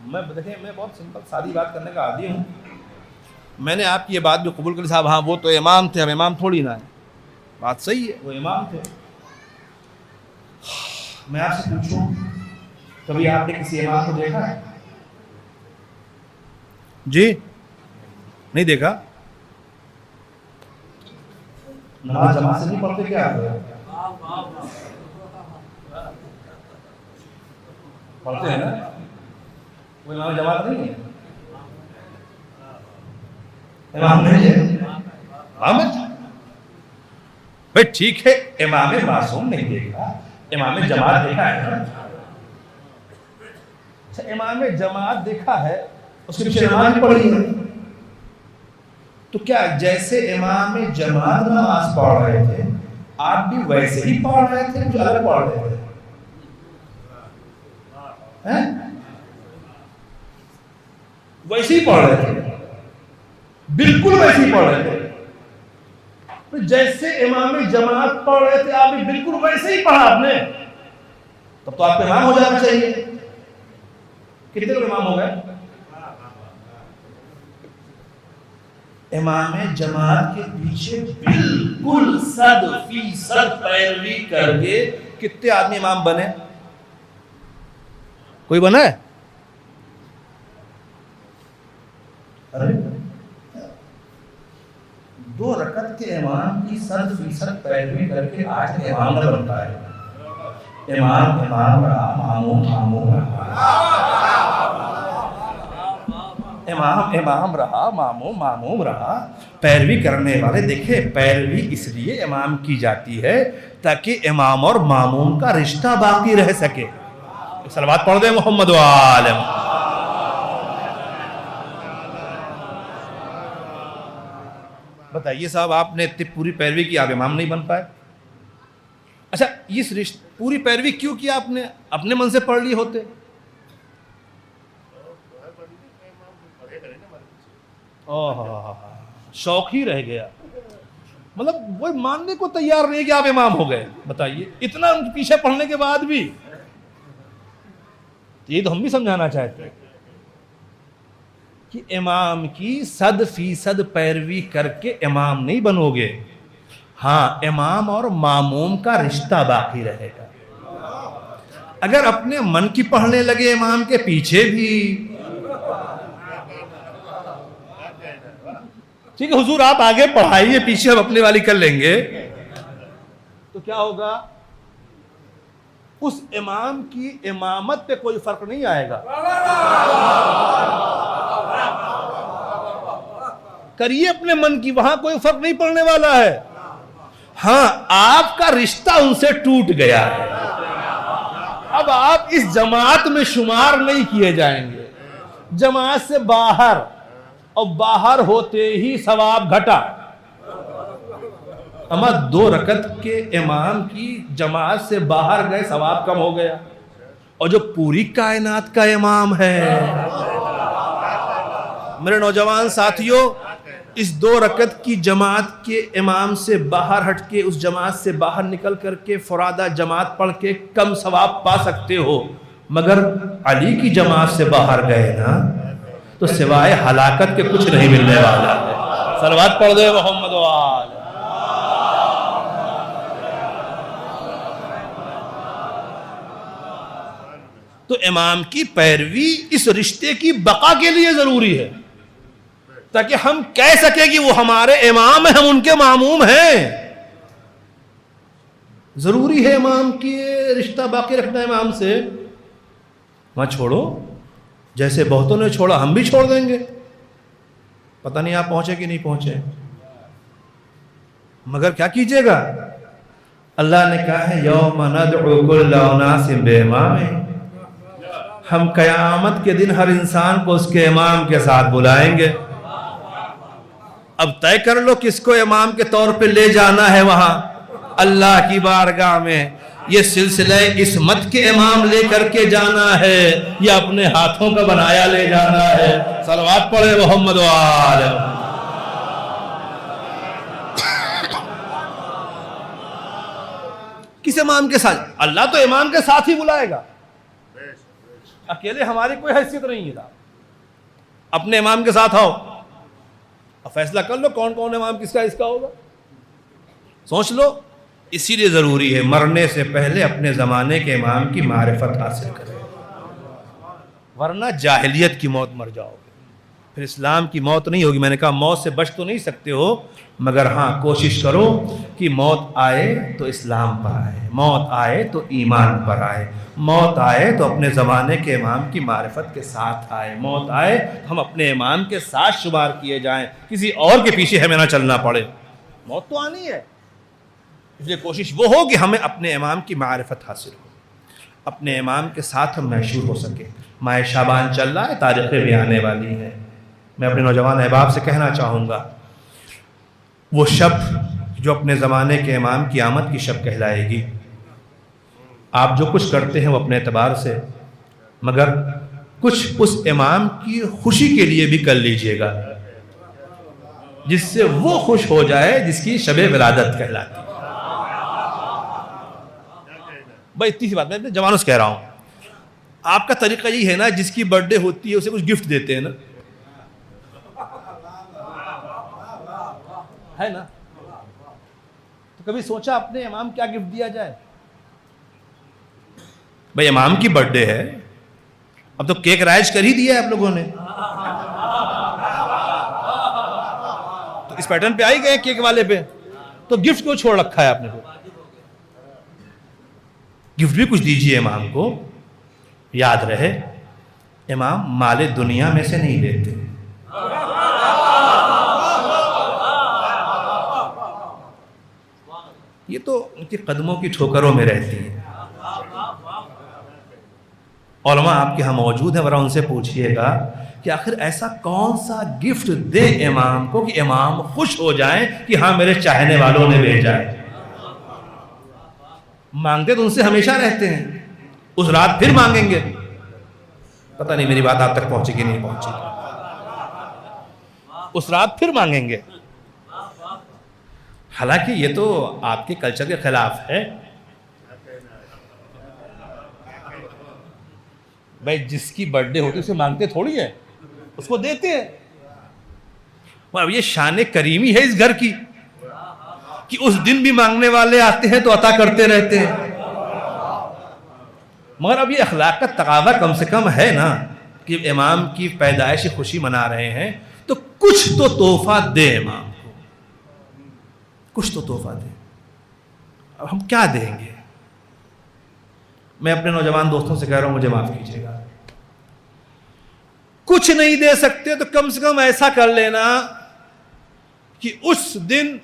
میں دیکھیں میں بہت سمپل سادی بات کرنے کا عادی ہوں، میں نے آپ کی یہ بات بھی قبول کر صاحب، ہاں وہ تو امام تھے، ہم امام تھوڑی نہ ہیں۔ بات صحیح ہے، وہ امام تھے۔ میں آپ سے پوچھوں کبھی آپ نے کسی امام کو دیکھا ہے؟ جی نہیں دیکھا؟ نماز جماعت سے نہیں پڑھتے کیا پڑھتے ہیں نا؟ وہ امام جماعت نہیں ہے۔ امام نہیں ہے، امام ہے بھائی ٹھیک ہے، امام معصوم نہیں دیکھا، امام جماعت دیکھا ہے نا؟ اچھا امام جماعت دیکھا ہے، اس کے پیچھے نماز پڑھی ہے، تو کیا جیسے امام جماعت نماز پڑھ رہے تھے آپ بھی ویسے ہی پڑھ رہے تھے، کچھ الگ پڑھ رہے تھے؟ ویسے ہی پڑھ رہے تھے، بالکل ویسے ہی پڑھ رہے تھے، جیسے امام جماعت پڑھ رہے تھے آپ بھی بالکل ویسے ہی پڑھا آپ نے، تب تو آپ کا امام ہو جانا چاہیے۔ کتنے لوگ امام ہو گئے؟ امام جماعت کے پیچھے بالکل 100% پیروی کر کے کتنے آدمی امام بنے؟ کوئی بنا ہے؟ ارے 2 رکعت کے امام کی 100% پیروی کر کے آج امام نہ بنتا ہے۔ امام رہا، ماموم رہا، ماموم رہا، پیروی کرنے والے۔ دیکھیں پیروی اس لیے امام کی جاتی ہے تاکہ امام اور ماموم کا رشتہ باقی رہ سکے۔ صلوات پڑھ دیں محمد و آل محمد۔ بتائیے صاحب آپ نے اتنی پوری پیروی کی، آپ امام نہیں بن پائے؟ اچھا اس پوری پیروی کیوں کیا آپ نے؟ اپنے من سے پڑھ لی ہوتے؟ شوق ہی رہ گیا، مطلب وہ ماننے کو تیار نہیں کہ آپ امام ہو گئے۔ بتائیے اتنا ان کے پیچھے پڑھنے کے بعد بھی، یہ تو ہم بھی سمجھانا چاہتے ہیں کہ امام کی 100% پیروی کر کے امام نہیں بنو گے، ہاں امام اور ماموم کا رشتہ باقی رہے گا۔ اگر اپنے من کی پڑھنے لگے امام کے پیچھے بھی، ٹھیک ہے حضور آپ آگے پڑھائیے، پیچھے ہم اپنے والی کر لیں گے، تو کیا ہوگا؟ اس امام کی امامت پہ کوئی فرق نہیں آئے گا۔ کریے اپنے من کی، وہاں کوئی فرق نہیں پڑنے والا ہے، ہاں آپ کا رشتہ ان سے ٹوٹ گیا ہے، اب آپ اس جماعت میں شمار نہیں کیے جائیں گے، جماعت سے باہر، اور باہر ہوتے ہی ثواب گھٹا۔ اما 2 رکعت کے امام کی جماعت سے باہر گئے، ثواب کم ہو گیا، اور جو پوری کائنات کا امام ہے۔ میرے نوجوان ساتھیوں، اس 2 رکعت کی جماعت کے امام سے باہر ہٹ کے، اس جماعت سے باہر نکل کر کے فرادہ جماعت پڑھ کے کم ثواب پا سکتے ہو، مگر علی کی جماعت سے باہر گئے نا تو سوائے ہلاکت کے کچھ نہیں ملنے والا ہے۔ صلوات پڑھ دے محمد و آل۔ تو امام کی پیروی اس رشتے کی بقا کے لیے ضروری ہے، تاکہ ہم کہہ سکیں کہ وہ ہمارے امام ہیں، ہم ان کے ماموم ہیں۔ ضروری ہے امام کی رشتہ باقی رکھنا امام سے۔ وہاں چھوڑو، جیسے بہتوں نے چھوڑا ہم بھی چھوڑ دیں گے، پتہ نہیں آپ پہنچے کہ نہیں پہنچے، مگر کیا کیجئے گا؟ اللہ نے کہا ہے یوم ندعو کل اناس بامامہم، ہم قیامت کے دن ہر انسان کو اس کے امام کے ساتھ بلائیں گے۔ اب طے کر لو کس کو امام کے طور پہ لے جانا ہے وہاں اللہ کی بارگاہ میں۔ یہ سلسلہ عصمت کے امام لے کر کے جانا ہے یا اپنے ہاتھوں کا بنایا لے جانا ہے؟ صلوات پڑھے محمد و آل محمد۔ کس امام کے ساتھ؟ اللہ تو امام کے ساتھ ہی بلائے گا، اکیلے ہماری کوئی حیثیت نہیں ہے۔ اپنے امام کے ساتھ آؤ، اب فیصلہ کر لو کون کون امام کس کا اس کا ہوگا، سوچ لو۔ اسی لیے ضروری ہے مرنے سے پہلے اپنے زمانے کے امام کی معرفت حاصل کریں، ورنہ جاہلیت کی موت مر جاؤ گے۔ پھر اسلام کی موت نہیں ہوگی. میں نے کہا موت سے بچ تو نہیں سکتے ہو، مگر ہاں کوشش کرو کہ موت آئے تو اسلام پر آئے، موت آئے تو ایمان پر آئے، موت آئے تو اپنے زمانے کے امام کی معرفت کے ساتھ آئے، موت آئے تو ہم اپنے امام کے ساتھ شمار کیے جائیں، کسی اور کے پیچھے ہمیں نہ چلنا پڑے. موت تو آنی ہے، اس لیے کوشش وہ ہو کہ ہمیں اپنے امام کی معرفت حاصل ہو، اپنے امام کے ساتھ ہم محشور ہو سکے. ماہ شعبان چل رہا ہے، تاریخیں بھی آنے والی ہیں. میں اپنے نوجوان احباب سے کہنا چاہوں گا، وہ شب جو اپنے زمانے کے امام کی آمد کی شب کہلائے گی. آپ جو کچھ کرتے ہیں وہ اپنے اعتبار سے، مگر کچھ اس امام کی خوشی کے لیے بھی کر لیجئے گا، جس سے وہ خوش ہو جائے جس کی شب ولادت کہلاتی ہے. بھائی اتنی سی بات میں جوانوں سے کہہ رہا ہوں، آپ کا طریقہ یہی ہے نا، جس کی برتھ ڈے ہوتی ہے اسے کچھ گفٹ دیتے ہیں نا، ہے نا؟ تو کبھی سوچا اپنے امام کیا گفٹ دیا جائے؟ بھائی امام کی برتھ ڈے ہے، اب تو کیک رائج کر ہی دیا ہے آپ لوگوں نے، تو اس پیٹرن پہ آ ہی گئے کیک والے پہ، تو گفٹ کیوں چھوڑ رکھا ہے آپ نے؟ گفٹ بھی کچھ دیجئے امام کو. یاد رہے امام مال دنیا میں سے نہیں لیتے، یہ تو ان کے قدموں کی ٹھوکروں میں رہتی ہے. علماء آپ کے ہاں موجود ہیں، ورنہ ان سے پوچھئے گا کہ آخر ایسا کون سا گفٹ دے امام کو کہ امام خوش ہو جائیں کہ ہاں میرے چاہنے والوں نے بھیجا ہے. مانگتے تو ان سے ہمیشہ رہتے ہیں، اس رات پھر مانگیں گے. پتہ نہیں میری بات آپ تک پہنچے گی نہیں پہنچے گی، اس رات پھر مانگیں گے. حالانکہ یہ تو آپ کے کلچر کے خلاف ہے. بھائی جس کی برتھ ڈے ہوتی ہے اسے مانگتے تھوڑی ہے، اس کو دیتے ہیں. اب یہ شان کریمی ہے اس گھر کی کہ اس دن بھی مانگنے والے آتے ہیں تو عطا کرتے رہتے ہیں. مگر اب یہ اخلاق کا تقاضا کم سے کم ہے نا کہ امام کی پیدائشی خوشی منا رہے ہیں تو کچھ تو تحفہ دے امام کو، کچھ تو تحفہ دے. اب ہم کیا دیں گے؟ میں اپنے نوجوان دوستوں سے کہہ رہا ہوں، مجھے معاف کیجیے گا، کچھ نہیں دے سکتے تو کم سے کم ایسا کر لینا کہ اس دن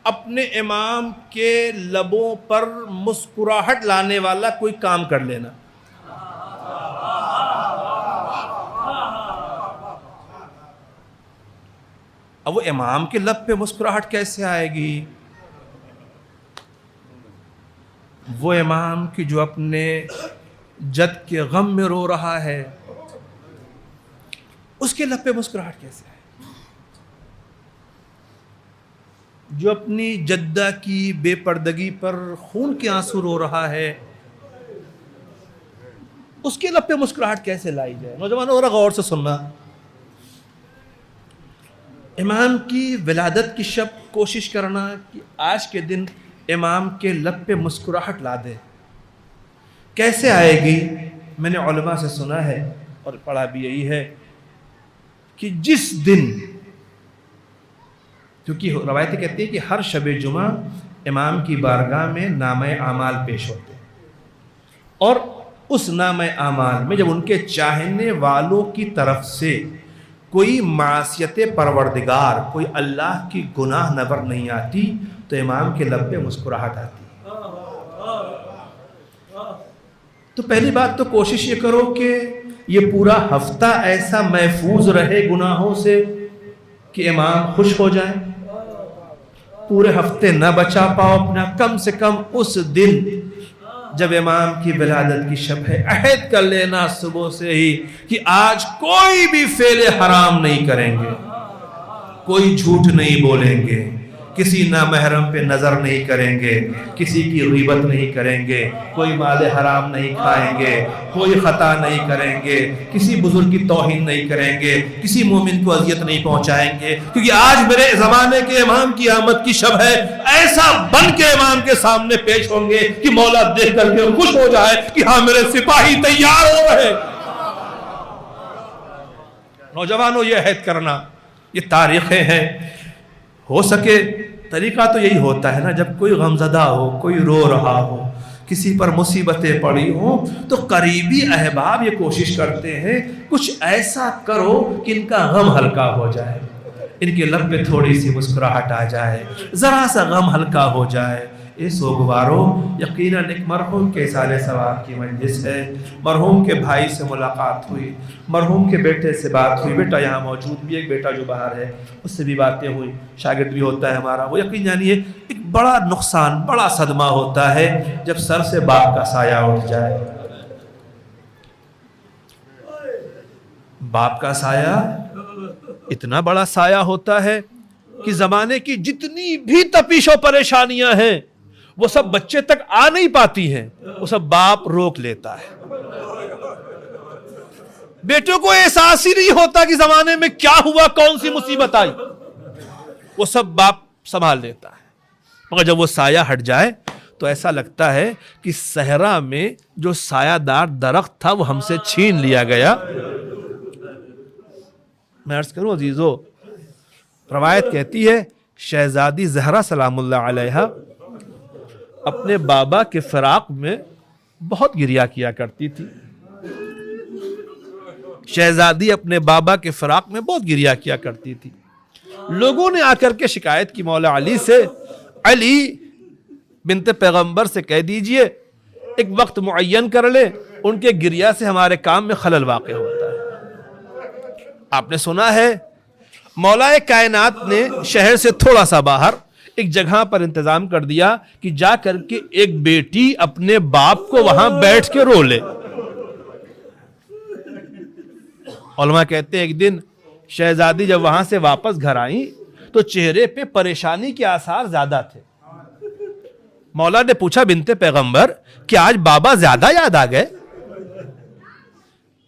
اپنے امام کے لبوں پر مسکراہٹ لانے والا کوئی کام کر لینا. اب وہ امام کے لب پہ مسکراہٹ کیسے آئے گی؟ وہ امام کی جو اپنے جد کے غم میں رو رہا ہے، اس کے لب پہ مسکراہٹ کیسے آئے؟ جو اپنی جدہ کی بے پردگی پر خون کے آنسو رو رہا ہے، اس کے لب پہ مسکراہٹ کیسے لائی جائے؟ نوجوانوں اور غور سے سننا، امام کی ولادت کی شب کوشش کرنا کہ آج کے دن امام کے لب پہ مسکراہٹ لا دے. کیسے آئے گی؟ میں نے علماء سے سنا ہے اور پڑھا بھی یہی ہے کہ جس دن، کیونکہ روایتیں کہتی ہیں کہ ہر شب جمعہ امام کی بارگاہ میں نامہ اعمال پیش ہوتے ہیں، اور اس نامہ اعمال میں جب ان کے چاہنے والوں کی طرف سے کوئی معصیت پروردگار، کوئی اللہ کی گناہ نظر نہیں آتی تو امام کے لب پہ مسکراہٹ آتی ہے. تو پہلی بات تو کوشش یہ کرو کہ یہ پورا ہفتہ ایسا محفوظ رہے گناہوں سے کہ امام خوش ہو جائیں. پورے ہفتے نہ بچا پاؤ اپنا، کم سے کم اس دن جب امام کی ولادت کی شب ہے عہد کر لینا صبح سے ہی کہ آج کوئی بھی فعل حرام نہیں کریں گے، کوئی جھوٹ نہیں بولیں گے، کسی نامحرم پہ نظر نہیں کریں گے، کسی کی غیبت نہیں کریں گے، کوئی مال حرام نہیں کھائیں گے، کوئی خطا نہیں کریں گے، کسی بزرگ کی توہین نہیں کریں گے، کسی مومن کو اذیت نہیں پہنچائیں گے، کیونکہ آج میرے زمانے کے امام کی آمد کی شب ہے. ایسا بن کے امام کے سامنے پیش ہوں گے کہ مولا دیکھ کر کے خوش ہو جائے کہ ہاں میرے سپاہی تیار ہو رہے. نوجوانوں یہ عہد کرنا، یہ تاریخیں ہیں. ہو سکے طریقہ تو یہی ہوتا ہے نا، جب کوئی غمزدہ ہو، کوئی رو رہا ہو، کسی پر مصیبتیں پڑی ہوں، تو قریبی احباب یہ کوشش کرتے ہیں کچھ ایسا کرو کہ ان کا غم ہلکا ہو جائے، ان کے لب پہ تھوڑی سی مسکراہٹ آ جائے، ذرا سا غم ہلکا ہو جائے. اے سوگوارو، یقیناً ایک مرحوم کے احسان ثواب کی مجلس ہے. مرحوم کے بھائی سے ملاقات ہوئی، مرحوم کے بیٹے سے بات ہوئی، بیٹا یہاں موجود بھی، ایک بیٹا جو باہر ہے اس سے بھی باتیں ہوئی، شاگرد بھی ہوتا ہے ہمارا. وہ یقین جانیے ایک بڑا نقصان، بڑا صدمہ ہوتا ہے جب سر سے باپ کا سایہ اٹھ جائے. باپ کا سایہ اتنا بڑا سایہ ہوتا ہے کہ زمانے کی جتنی بھی تپیش و پریشانیاں ہیں وہ سب بچے تک آ نہیں پاتی ہیں، وہ سب باپ روک لیتا ہے. بیٹوں کو احساس ہی نہیں ہوتا کہ زمانے میں کیا ہوا، کون سی مصیبت آئی، وہ سب باپ سنبھال لیتا ہے. مگر جب وہ سایہ ہٹ جائے تو ایسا لگتا ہے کہ صحرا میں جو سایہ دار درخت تھا وہ ہم سے چھین لیا گیا. میں عرض کروں عزیزو، روایت کہتی ہے شہزادی زہرا سلام اللہ علیہا اپنے بابا کے فراق میں بہت گریا کیا کرتی تھی. شہزادی اپنے بابا کے فراق میں بہت گریا کیا کرتی تھی. لوگوں نے آ کر کے شکایت کی مولا علی سے، علی بنت پیغمبر سے کہہ دیجئے ایک وقت معین کر لے، ان کے گریا سے ہمارے کام میں خلل واقع ہوتا ہے. آپ نے سنا ہے مولا کائنات نے شہر سے تھوڑا سا باہر ایک جگہ پر انتظام کر دیا کہ جا کر کے ایک بیٹی اپنے باپ کو وہاں بیٹھ کے رو لے. علماء کہتے ہیں ایک دن شہزادی جب وہاں سے واپس گھر آئیں تو چہرے پہ پریشانی کے آثار زیادہ تھے. مولا نے پوچھا بنت پیغمبر کہ آج بابا زیادہ یاد آ گئے؟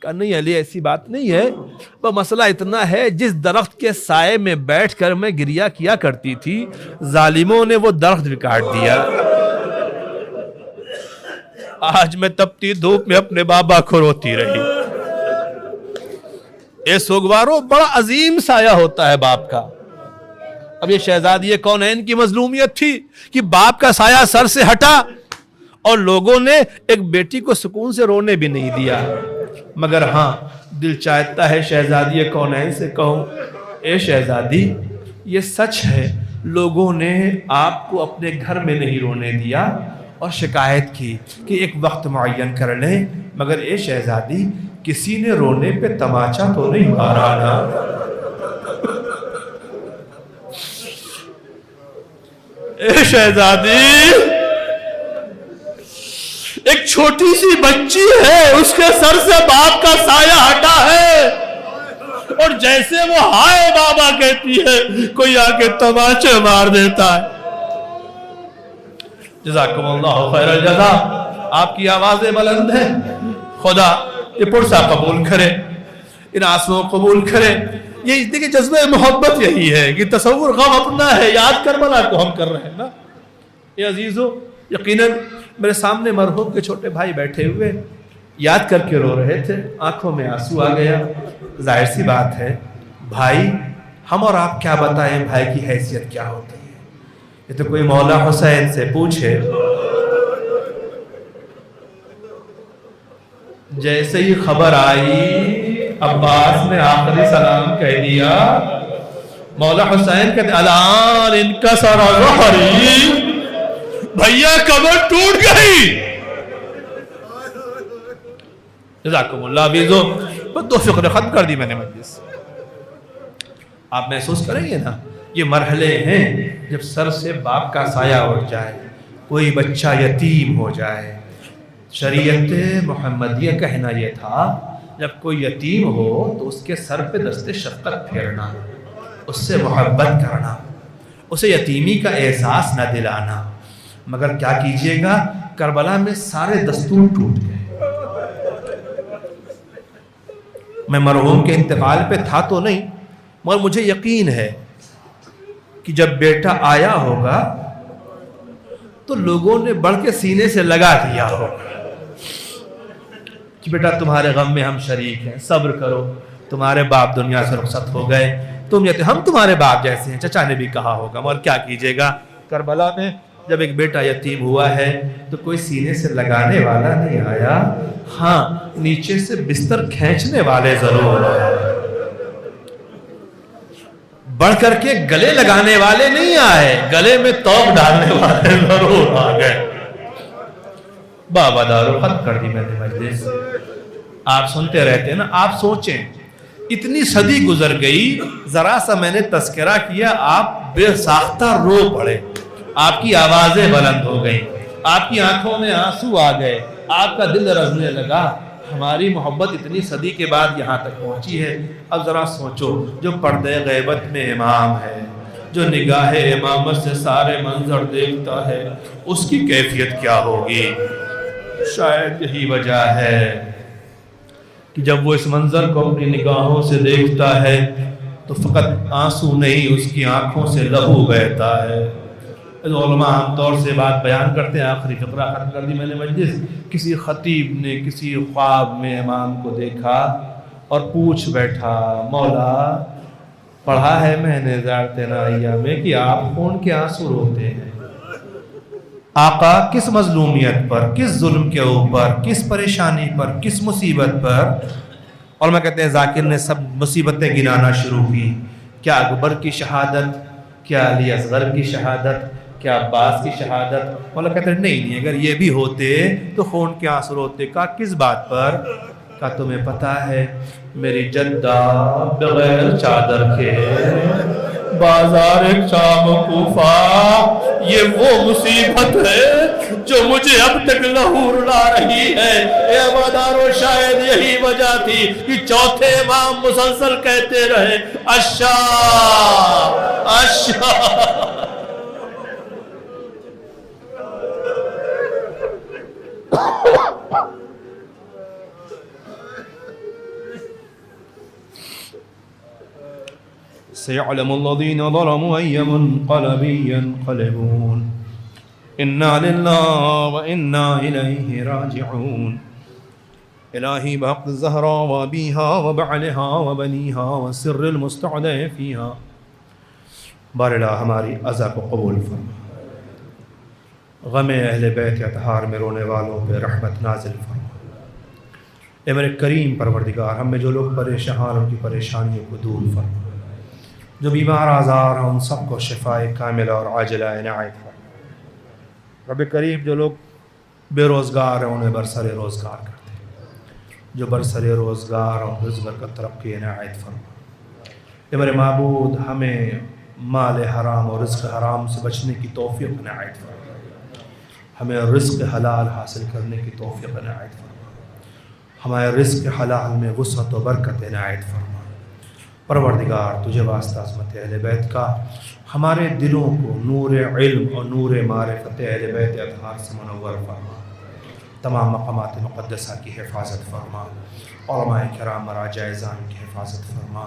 کہا نہیں علی ایسی بات نہیں ہے، وہ مسئلہ اتنا ہے جس درخت کے سائے میں بیٹھ کر میں گریا کیا کرتی تھی ظالموں نے وہ درخت بھی کاٹ دیا. آج میں تپتی دھوپ میں اپنے بابا کو روتی رہی. اے سوگوارو، بڑا عظیم سایہ ہوتا ہے باپ کا. اب یہ شہزادی کونین کی مظلومیت تھی کہ باپ کا سایہ سر سے ہٹا اور لوگوں نے ایک بیٹی کو سکون سے رونے بھی نہیں دیا. مگر ہاں دل چاہتا ہے شہزادی کونین سے کہوں، اے شہزادی یہ سچ ہے لوگوں نے آپ کو اپنے گھر میں نہیں رونے دیا اور شکایت کی کہ ایک وقت معین کر لیں، مگر اے شہزادی کسی نے رونے پہ تماچا تو نہیں مارا نا. اے شہزادی ایک چھوٹی سی بچی ہے، اس کے سر سے باپ کا سایہ ہٹا ہے اور جیسے وہ ہائے بابا کہتی ہے کوئی آ کے تماچے مار دیتا ہے. جزاکم اللہ خیر الجزا. آپ کی آوازیں بلند ہیں، خدا یہ پرسا قبول کرے، ان آنسوؤں قبول کرے. یہ دیکھیں جذبہ محبت یہی ہے کہ تصور غم اپنا ہے، یاد کربلا کو ہم کر رہے ہیں نا. یہ عزیزو یقیناً میرے سامنے مرحوم کے چھوٹے بھائی بیٹھے ہوئے یاد کر کے رو رہے تھے، آنکھوں میں آنسو آ گیا. ظاہر سی بات ہے بھائی، ہم اور آپ کیا بتائیں بھائی کی حیثیت کیا ہوتی ہے. یہ تو کوئی مولا حسین سے پوچھے. جیسے ہی خبر آئی عباس نے آخری سلام کہہ دیا، مولا حسین کہتے الان انکسر ظہری، بھیا کمر ٹوٹ گئی. جزاکم اللہ عزیزو، دو فقرے ختم کر دی میں نے مجلس. آپ محسوس کریں گے نا یہ مرحلے ہیں جب سر سے باپ کا سایہ اٹھ جائے، کوئی بچہ یتیم ہو جائے. شریعت محمدیہ کہنا یہ تھا جب کوئی یتیم ہو تو اس کے سر پہ دست شفقت پھیرنا، اس سے محبت کرنا، اسے یتیمی کا احساس نہ دلانا. مگر کیا کیجئے گا، کربلا میں سارے دستور ٹوٹ گئے. میں مرحوم کے انتقال پہ تھا تو نہیں، مگر مجھے یقین ہے کہ جب بیٹا آیا ہوگا تو لوگوں نے بڑھ کے سینے سے لگا دیا ہوگا کہ بیٹا تمہارے غم میں ہم شریک ہیں، صبر کرو، تمہارے باپ دنیا سے رخصت ہو گئے، تم یہ ہم تمہارے باپ جیسے ہیں، چچا نے بھی کہا ہوگا، مگر کیا کیجیے گا، کربلا میں جب ایک بیٹا یتیم ہوا ہے تو کوئی سینے سے لگانے والا نہیں آیا، ہاں نیچے سے بستر کھینچنے والے ضرور آئے، بڑھ کر کے گلے لگانے والے نہیں آئے، گلے میں توپ ڈالنے والے ضرور آ گئے۔ بابا دارو ختم کر دی میں نے مجلس۔ آپ سنتے رہتے ہیں نا، آپ سوچیں اتنی صدی گزر گئی، ذرا سا میں نے تذکرہ کیا، آپ بے ساختہ رو پڑے، آپ کی آوازیں بلند ہو گئیں، آپ کی آنکھوں میں آنسو آ گئے، آپ کا دل رزنے لگا۔ ہماری محبت اتنی صدی کے بعد یہاں تک پہنچی ہے۔ اب ذرا سوچو، جو پردے غیبت میں امام ہے، جو نگاہ امامت سے سارے منظر دیکھتا ہے، اس کی کیفیت کیا ہوگی؟ شاید یہی وجہ ہے کہ جب وہ اس منظر کو اپنی نگاہوں سے دیکھتا ہے تو فقط آنسو نہیں، اس کی آنکھوں سے لہو بہتا ہے۔ علماء عام طور سے بات بیان کرتے ہیں، آخری فقرہ ختم کر دی میں نے مجلس۔ کسی خطیب نے کسی خواب میں امام کو دیکھا اور پوچھ بیٹھا، مولا پڑھا ہے میں نے زیارت نائیہ میں کہ آپ خون کے آنسو روتے ہیں، آقا کس مظلومیت پر، کس ظلم کے اوپر، کس پریشانی پر، کس مصیبت پر؟ اور میں کہتے ہیں ذاکر نے سب مصیبتیں گنانا شروع کی، کیا اکبر کی شہادت، کیا علی اصغر کی شہادت، کیا عباس کی شہادت؟ مولا کہتے ہیں نہیں، اگر یہ بھی ہوتے تو خون کے آنسو روتے۔ کہا کس بات پر؟ کہا تمہیں پتا ہے میری جدہ بغیر چادر کے بازار شام کوفہ، یہ وہ مصیبت ہے جو مجھے اب تک لہو رلا رہی ہے۔ اے عبادارو، شاید یہی وجہ تھی کہ چوتھے امام مسلسل کہتے رہے اشاء اشاء۔ سيعلم الذين ظلموا أي منقلب ينقلبون إنا لله وإنا إليه راجعون إلهي بحق الزهراء وأبيها وبعلها وبنيها والسر المستودع فيها۔ بار الہ ہماری عزا کو قبول فرما، غم اہل بیت اطہار میں رونے والوں پہ رحمت نازل فرما۔ اے میرے کریم پروردگار، ہم میں جو لوگ پریشان ان کی پریشانیوں کو دور فرما، جو بیمار آزار ہیں ان سب کو شفاء کاملہ اور عاجلہ عنایت فرما۔ رب کریم، جو لوگ بے روزگار ہیں انہیں برسر روزگار کر دے، جو برسر روزگار اور رزق کا ترقی عنایت فرما۔ اے میرے معبود، ہمیں مال حرام اور رزق حرام سے بچنے کی توفیق عنایت فرما، ہمیں رزق حلال حاصل کرنے کی توفیق عنایت فرما، ہمارے رزق حلال میں وسعت و برکت عنایت فرما۔ پروردگار، تجھے واسطہ عظمت اہل بیت کا ہمارے دلوں کو نور علم اور نور معرفت اہل بیت اطہار سے منور فرما، تمام مقامات مقدسہ کی حفاظت فرما، علماء کرام مراجع اعظام کی حفاظت فرما۔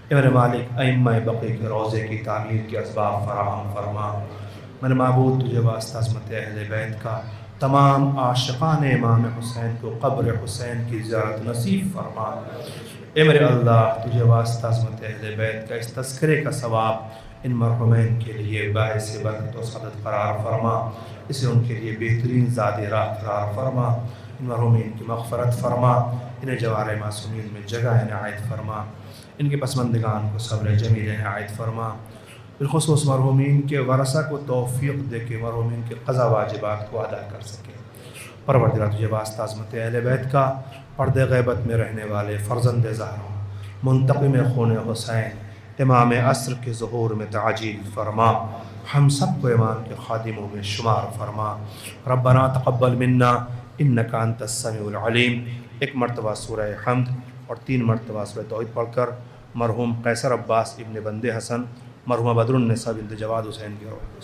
اے میرے مالک، ائمہ بقی کے روضے کی تعمیر کے اسباب فراہم فرما۔ میرے معبود، تجھے واسطہ عظمت اہل بیت کا تمام عاشقان امام حسین کو قبر حسین کی زیارت نصیب فرما۔ اے میرے اللہ، تجھے واسطہ عظمت اہل بیت کا اس تذکرے کا ثواب ان مرحومین کے لیے باعث برکت و سعادت قرار فرما، اسے ان کے لیے بہترین زاد راہ قرار فرما۔ ان مرحومین کی مغفرت فرما، انہیں جوار معصومین میں جگہ عنایت فرما، ان کے پسماندگان کو صبر جمیل عنایت فرما۔ بالخصوص مرحومین کے ورثہ کو توفیق دے کے مرحومین کے قضا واجبات کو ادا کر سکے۔ پروردگار، تجھے واسطہ عظمت اہل بیت کا پردے غیبت میں رہنے والے فرزند زہرا منتقم خون حسین امام عصر کے ظہور میں تعجیل فرما، ہم سب کو امام کے خادموں میں شمار فرما۔ ربنا تقبل منا انک انت السمیع العلیم۔ ایک مرتبہ سورہ حمد اور 3 مرتبہ سورہ توحید پڑھ کر مرحوم قیصر عباس ابن بندے حسن، مرحومہ بدر النساء بنت جواد حسین کی روح کو